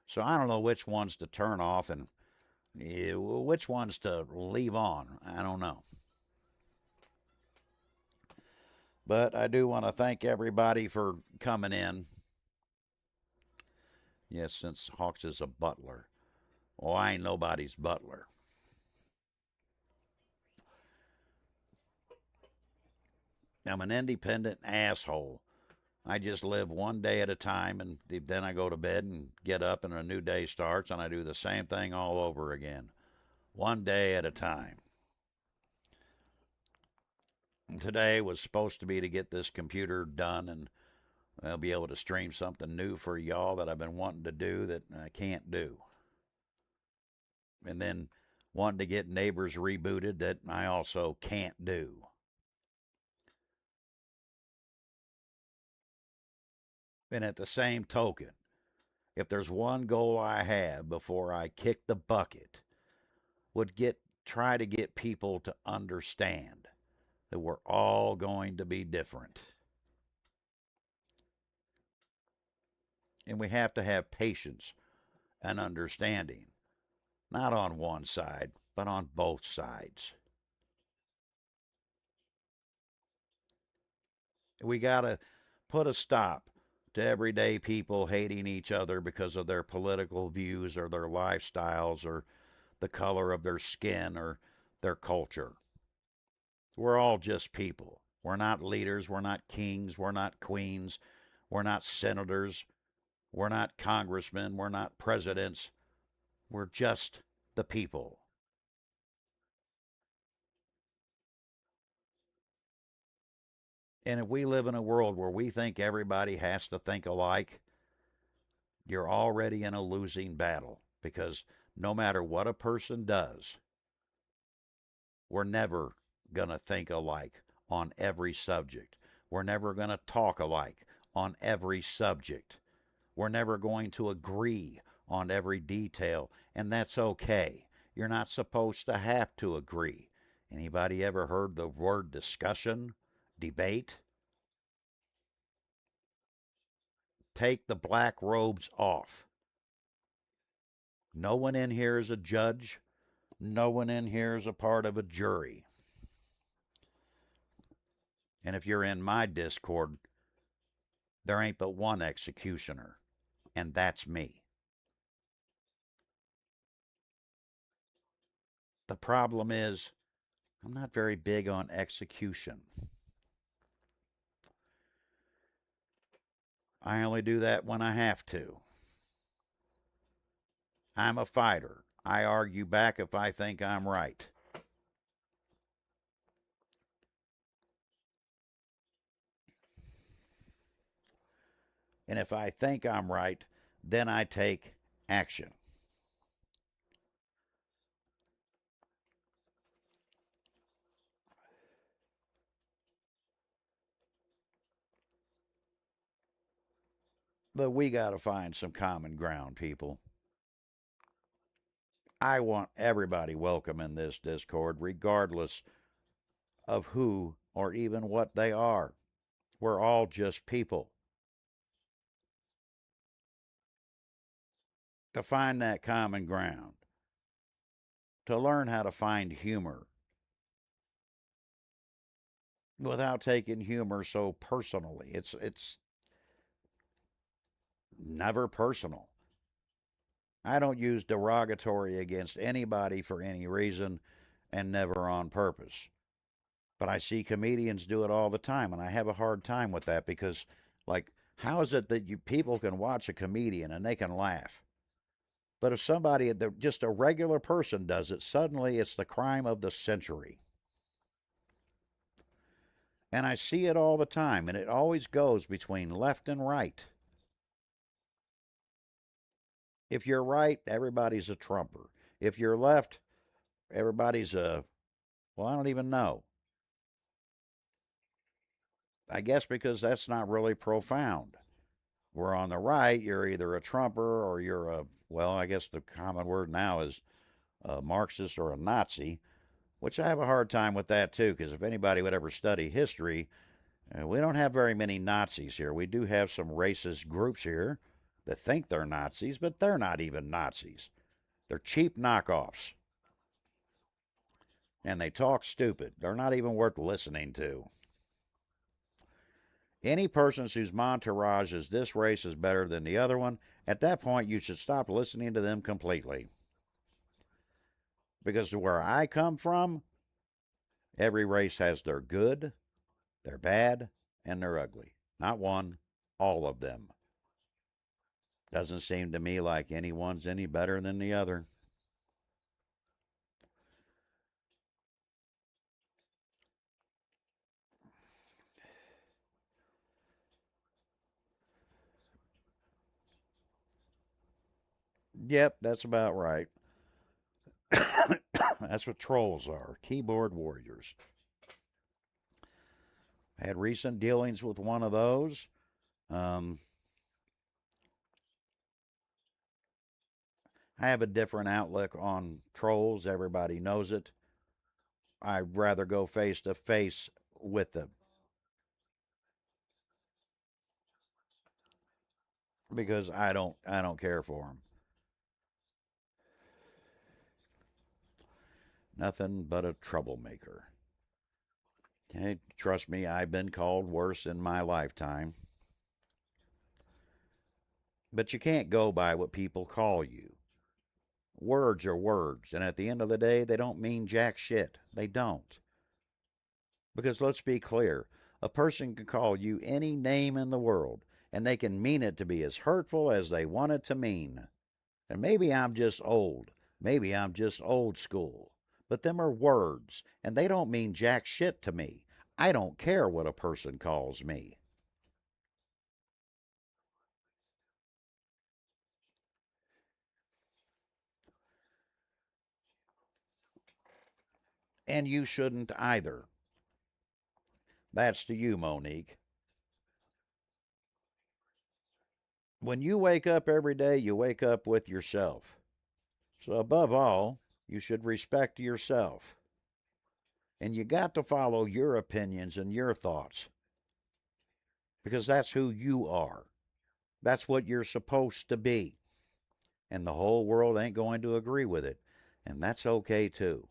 So I don't know which ones to turn off and which ones to leave on. I don't know. But I do want to thank everybody for coming in. Yes, since Hawks is a butler. Well, I ain't nobody's butler. I'm an independent asshole. I just live one day at a time, and then I go to bed and get up, and a new day starts, and I do the same thing all over again. One day at a time. And today was supposed to be to get this computer done, and I'll be able to stream something new for y'all that I've been wanting to do that I can't do. And then wanting to get Neighbors rebooted that I also can't do. And at the same token, if there's one goal I have before I kick the bucket, would try to get people to understand that we're all going to be different. And we have to have patience and understanding, not on one side, but on both sides. We got to put a stop to everyday people hating each other because of their political views or their lifestyles or the color of their skin or their culture. We're all just people. We're not leaders. We're not kings. We're not queens. We're not senators. We're not congressmen. We're not presidents. We're just the people. And if we live in a world where we think everybody has to think alike, you're already in a losing battle because no matter what a person does, we're never going to think alike on every subject. We're never going to talk alike on every subject. We're never going to agree on every detail, and that's okay. You're not supposed to have to agree. Anybody ever heard the word discussion, debate? Take the black robes off. No one in here is a judge. No one in here is a part of a jury. And if you're in my Discord, there ain't but one executioner, and that's me. The problem is, I'm not very big on execution. I only do that when I have to. I'm a fighter. I argue back if I think I'm right. And if I think I'm right, then I take action. But we got to find some common ground, people. I want everybody welcome in this Discord, regardless of who or even what they are. We're all just people. To find that common ground. to learn how to find humor without taking humor so personally. It's never personal. I don't use derogatory against anybody for any reason and never on purpose. But I see comedians do it all the time, and I have a hard time with that because, like, how is it that you people can watch a comedian and they can laugh? But if somebody, just a regular person, does it, suddenly it's the crime of the century. And I see it all the time, and it always goes between left and right. If you're right, everybody's a Trumper. If you're left, everybody's a, well, I don't even know. I guess because that's not really profound. Where on the right, you're either a Trumper or you're a, well, I guess the common word now is a Marxist or a Nazi, which I have a hard time with that too, because if anybody would ever study history, we don't have very many Nazis here. We do have some racist groups here that think they're Nazis, but they're not even Nazis. They're cheap knockoffs. And they talk stupid. They're not even worth listening to. Any person whose entourage is this race is better than the other one, at that point you should stop listening to them completely. Because where I come from, every race has their good, their bad, and their ugly. Not one, all of them. Doesn't seem to me like anyone's any better than the other. Yep, that's about right. That's what trolls are, keyboard warriors. I had recent dealings with one of those. Um, I have a different outlook on trolls. Everybody knows it. I'd rather go face to face with them because I don't care for them. Nothing but a troublemaker. Okay, trust me, I've been called worse in my lifetime. But you can't go by what people call you. Words are words, and at the end of the day, they don't mean jack shit. They don't. Because let's be clear, a person can call you any name in the world, and they can mean it to be as hurtful as they want it to mean. And maybe I'm just old. Maybe I'm just old school. But them are words, and they don't mean jack shit to me. I don't care what a person calls me. And you shouldn't either. That's to you, Monique. When you wake up every day, you wake up with yourself. So, above all, you should respect yourself. And you got to follow your opinions and your thoughts because that's who you are. That's what you're supposed to be. And the whole world ain't going to agree with it. And that's okay too.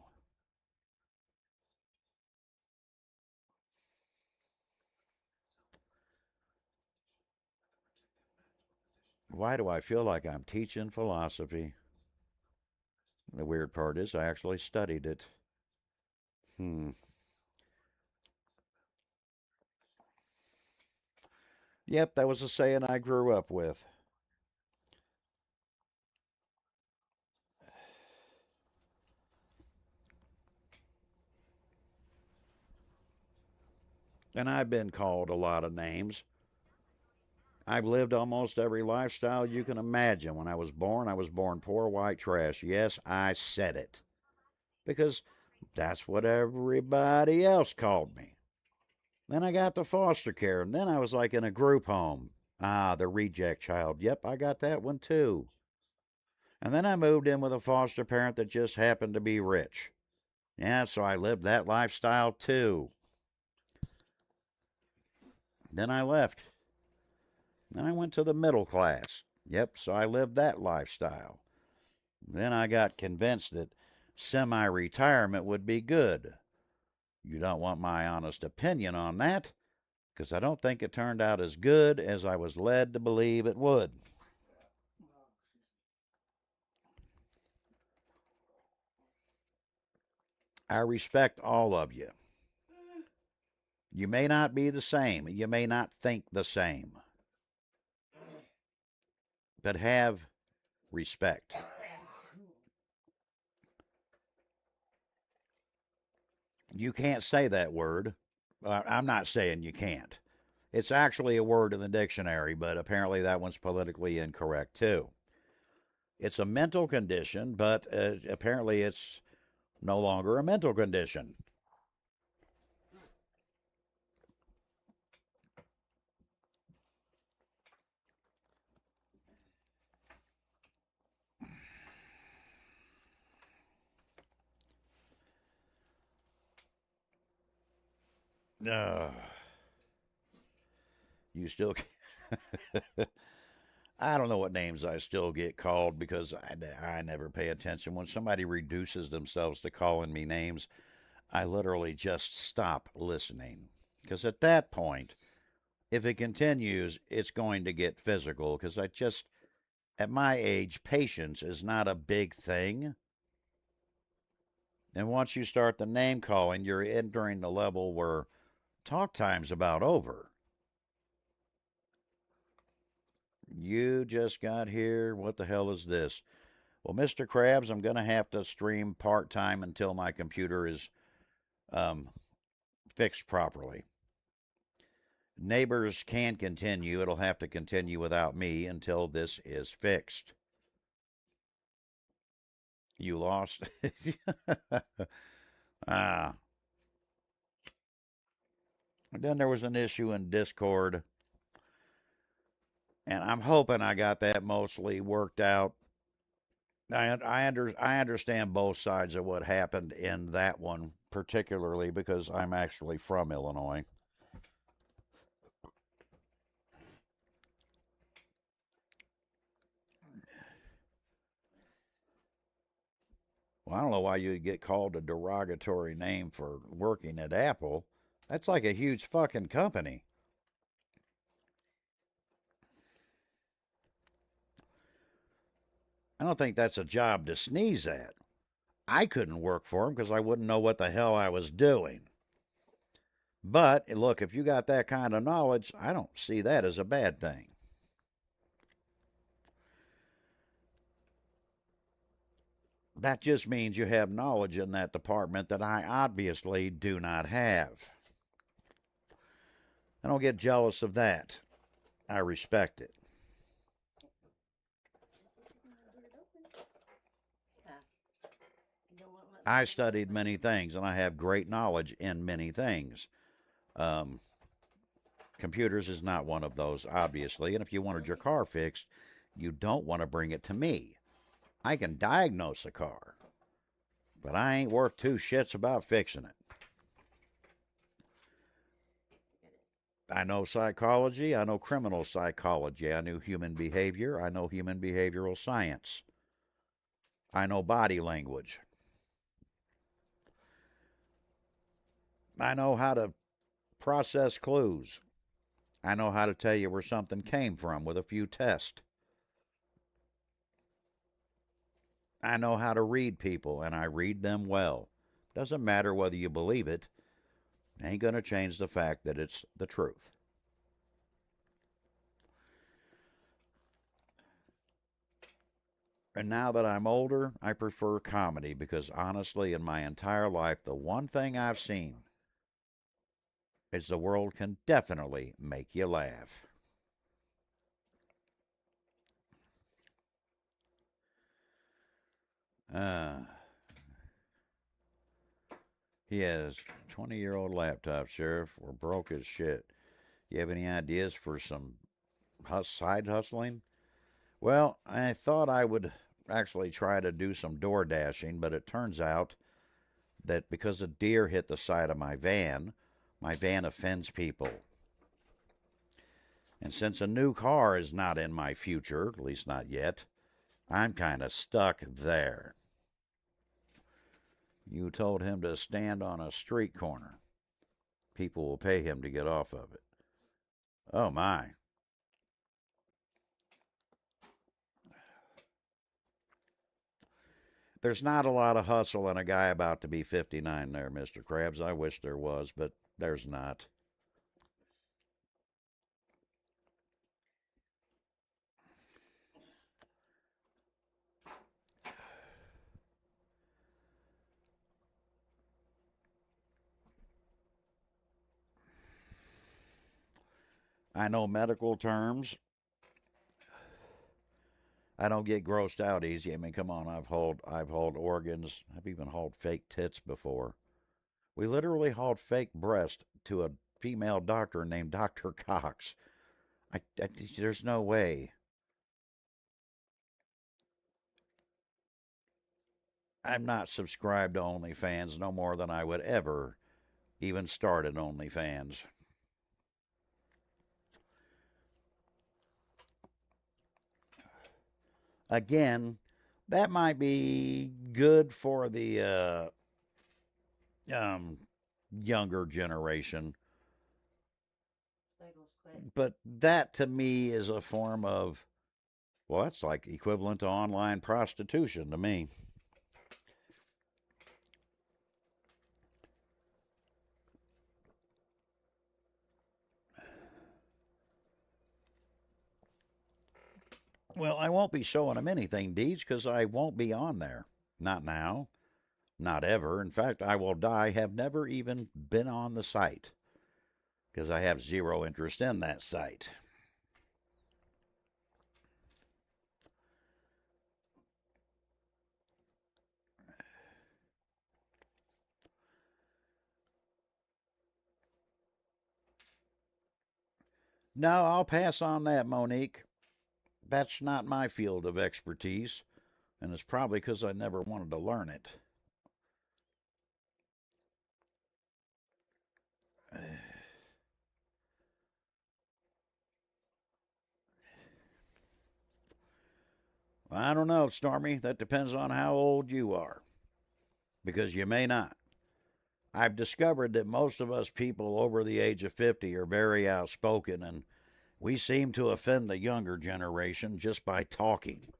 Why do I feel like I'm teaching philosophy? The weird part is, I actually studied it. Hmm. Yep, that was a saying I grew up with. And I've been called a lot of names. I've lived almost every lifestyle you can imagine. When I was born poor white trash. Yes, I said it. Because that's what everybody else called me. Then I got to foster care, and then I was like in a group home. Ah, the reject child. Yep, I got that one too. And then I moved in with a foster parent that just happened to be rich. Yeah, so I lived that lifestyle too. Then I left. Then I went to the middle class. Yep, so I lived that lifestyle. Then I got convinced that semi-retirement would be good. You don't want my honest opinion on that, because I don't think it turned out as good as I was led to believe it would. I respect all of you. You may not be the same. You may not think the same. But have respect. You can't say that word. I'm not saying you can't. It's actually a word in the dictionary, but apparently that one's politically incorrect too. It's a mental condition, but apparently it's no longer a mental condition. You still. I don't know what names I still get called because I never pay attention. When somebody reduces themselves to calling me names, I literally just stop listening. Because at that point, if it continues, it's going to get physical. Because at my age, patience is not a big thing. And once you start the name calling, you're entering the level where talk time's about over. You just got here. What the hell is this? Well, Mr. Krabs, I'm going to have to stream part time until my computer is fixed properly. Neighbors can continue. It'll have to continue without me until this is fixed. You lost? Ah. And then there was an issue in Discord, and I'm hoping I got that mostly worked out. I understand both sides of what happened in that one, particularly because I'm actually from Illinois. Well, I don't know why you'd get called a derogatory name for working at Apple. That's like a huge fucking company. I don't think that's a job to sneeze at. I couldn't work for them because I wouldn't know what the hell I was doing. But look, if you got that kind of knowledge, I don't see that as a bad thing. That just means you have knowledge in that department that I obviously do not have. I don't get jealous of that. I respect it. I studied many things and I have great knowledge in many things. Computers is not one of those, obviously. And if you wanted your car fixed, you don't want to bring it to me. I can diagnose a car, but I ain't worth two shits about fixing it. I know psychology, I know criminal psychology, I know human behavior, I know human behavioral science, I know body language. I know how to process clues. I know how to tell you where something came from with a few tests. I know how to read people, and I read them well. Doesn't matter whether you believe it, ain't going to change the fact that it's the truth. And now that I'm older, I prefer comedy because honestly, in my entire life, the one thing I've seen is the world can definitely make you laugh. Uh, he has 20-year-old laptop, Sheriff. We're broke as shit. You have any ideas for some side hustling? Well, I thought I would actually try to do some door dashing, but it turns out that because a deer hit the side of my van offends people. And since a new car is not in my future, at least not yet, I'm kind of stuck there. You told him to stand on a street corner. People will pay him to get off of it. Oh, my. There's not a lot of hustle in a guy about to be 59 there, Mr. Krabs. I wish there was, but there's not. I know medical terms. I don't get grossed out easy. I mean, come on, I've hauled organs. I've even hauled fake tits before. We literally hauled fake breast to a female doctor named Dr. Cox. There's no way. I'm not subscribed to OnlyFans no more than I would ever even start at OnlyFans. Again, that might be good for the younger generation. But that to me is a form of, well, that's like equivalent to online prostitution to me. Well, I won't be showing them anything, Deej, because I won't be on there. Not now. Not ever. In fact, I will die, have never even been on the site because I have zero interest in that site. No, I'll pass on that, Monique. That's not my field of expertise, and it's probably because I never wanted to learn it. I don't know, Stormy. That depends on how old you are, because you may not. I've discovered that most of us people over the age of 50 are very outspoken, and we seem to offend the younger generation just by talking.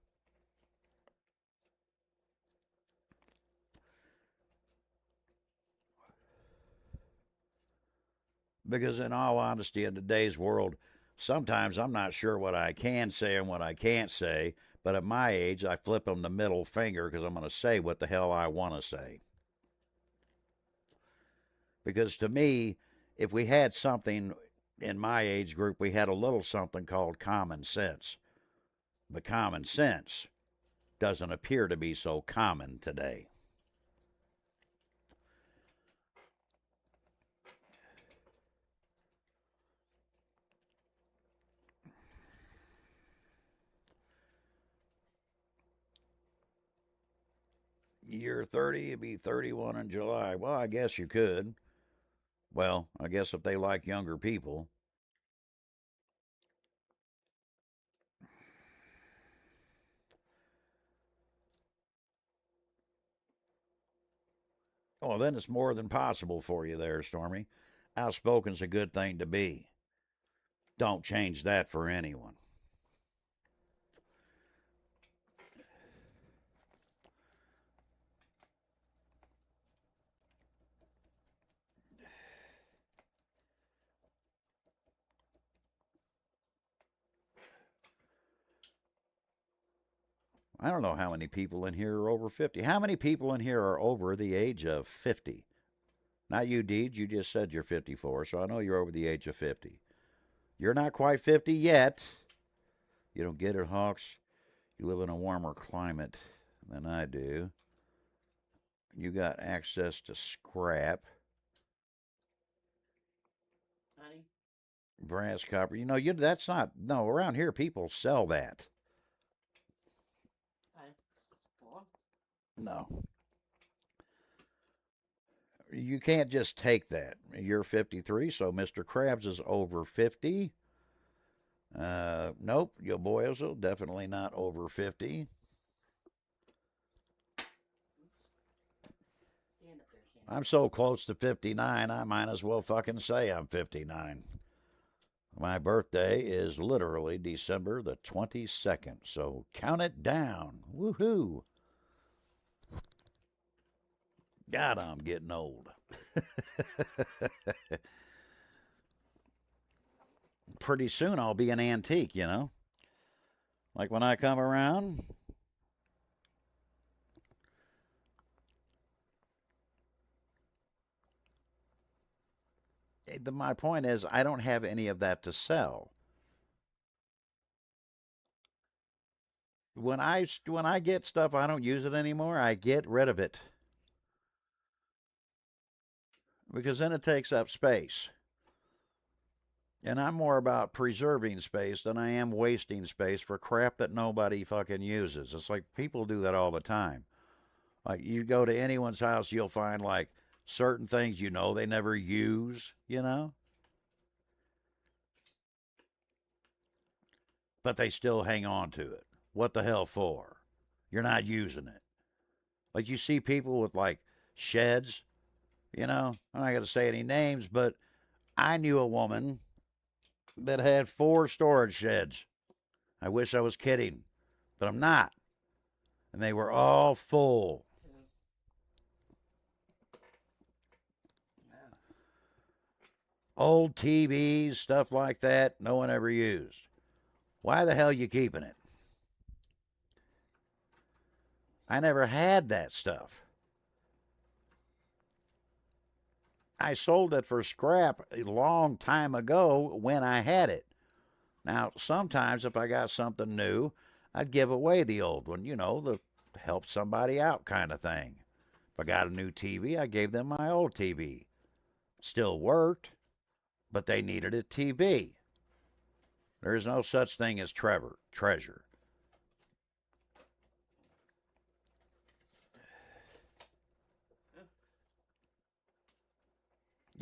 Because, in all honesty, in today's world, sometimes I'm not sure what I can say and what I can't say, but at my age, I flip them the middle finger because I'm going to say what the hell I want to say. Because to me, if we had something in my age group, we had a little something called common sense. But common sense doesn't appear to be so common today. You're 30, you'd be 31 in July. Well, I guess you could. Well, I guess if they like younger people. Well, then it's more than possible for you there, Stormy. Outspoken's a good thing to be. Don't change that for anyone. I don't know how many people in here are over 50. How many people in here are over the age of 50? Not you, Deej. You just said you're 54, so I know you're over the age of 50. You're not quite 50 yet. You don't get it, Hawks. You live in a warmer climate than I do. You got access to scrap. Honey? Brass, copper. That's not, no, around here people sell that. Honey? What? No. You can't just take that. You're 53, so Mr. Krabs is over 50. Nope, your boys are definitely not over 50. Yeah, I'm so close to 59, I might as well fucking say I'm 59. My birthday is literally December the 22nd, so count it down. Woohoo! God, I'm getting old. Pretty soon I'll be an antique, you know? Like when I come around, my point is I don't have any of that to sell. When I get stuff I don't use it anymore, I get rid of it because then it takes up space. And I'm more about preserving space than I am wasting space for crap that nobody fucking uses. It's like people do that all the time. Like you go to anyone's house, you'll find like certain things they never use, but they still hang on to it. What the hell for? You're not using it. Like you see people with like sheds, I'm not going to say any names, but I knew a woman that had 4 storage sheds. I wish I was kidding, but I'm not. And they were all full. Old TVs, stuff like that, no one ever used. Why the hell are you keeping it? I never had that stuff. I sold it for scrap a long time ago when I had it. Now, sometimes if I got something new, I'd give away the old one, the help somebody out kind of thing. If I got a new TV, I gave them my old TV. Still worked, but they needed a TV. There is no such thing as treasure.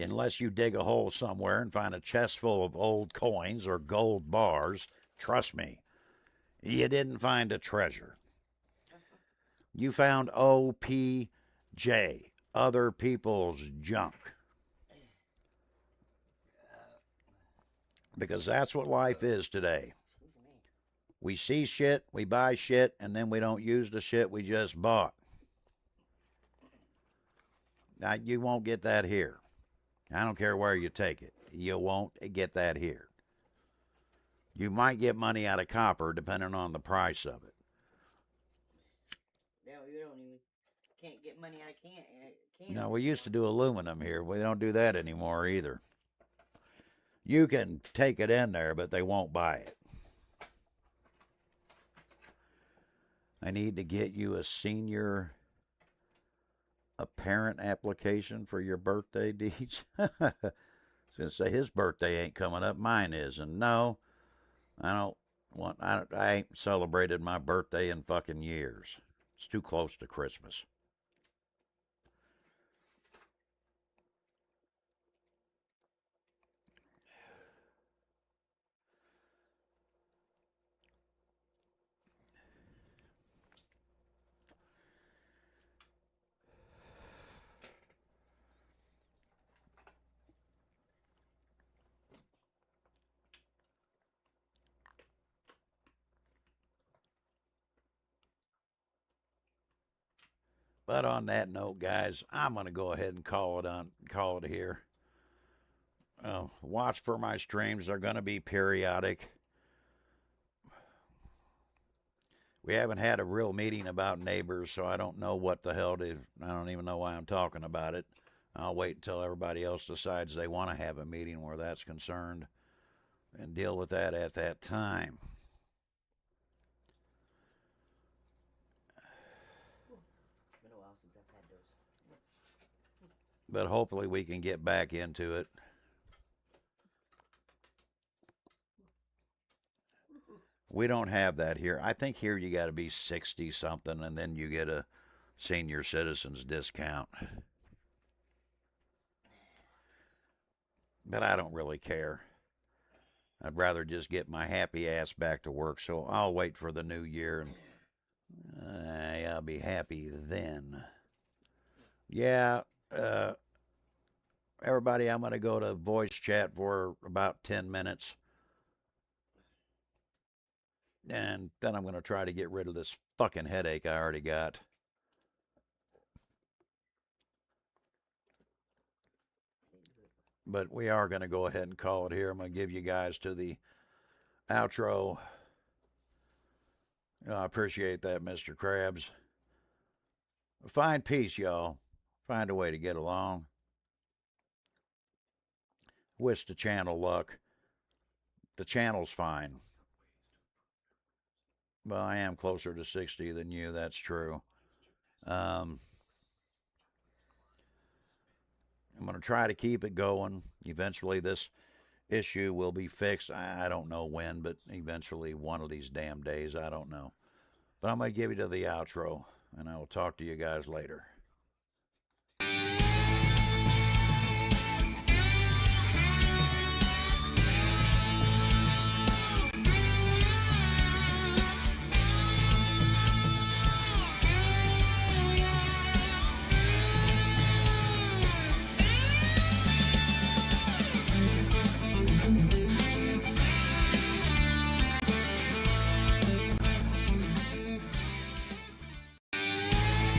Unless you dig a hole somewhere and find a chest full of old coins or gold bars, trust me, you didn't find a treasure. You found OPJ, other people's junk. Because that's what life is today. We see shit, we buy shit, and then we don't use the shit we just bought. Now, you won't get that here. I don't care where you take it. You won't get that here. You might get money out of copper depending on the price of it. Yeah, you can't get money out of can. No, we used to do aluminum here. We don't do that anymore either. You can take it in there, but they won't buy it. I need to get you a senior parent application for your birthday, Deej. I was going to say his birthday ain't coming up, mine is. And no, I ain't celebrated my birthday in fucking years. It's too close to Christmas. But on that note, guys, I'm going to go ahead and call it here. Watch for my streams. They're going to be periodic. We haven't had a real meeting about neighbors, so I don't know what the hell I don't even know why I'm talking about it. I'll wait until everybody else decides they want to have a meeting where that's concerned and deal with that at that time. But hopefully we can get back into it. We don't have that here. I think here you got to be 60 something and then you get a senior citizens discount. But I don't really care. I'd rather just get my happy ass back to work, so I'll wait for the new year and I'll be happy then. Yeah, everybody, I'm going to go to voice chat for about 10 minutes. And then I'm going to try to get rid of this fucking headache I already got. But we are going to go ahead and call it here. I'm going to give you guys to the outro. I appreciate that, Mr. Krabs. Find peace, y'all. Find a way to get along. Wish the channel luck. The channel's fine. Well, I am closer to 60 than you, that's true. I'm going to try to keep it going. Eventually, this issue will be fixed. I don't know when, but eventually one of these damn days, I don't know. But I'm going to give you to the outro, and I will talk to you guys later.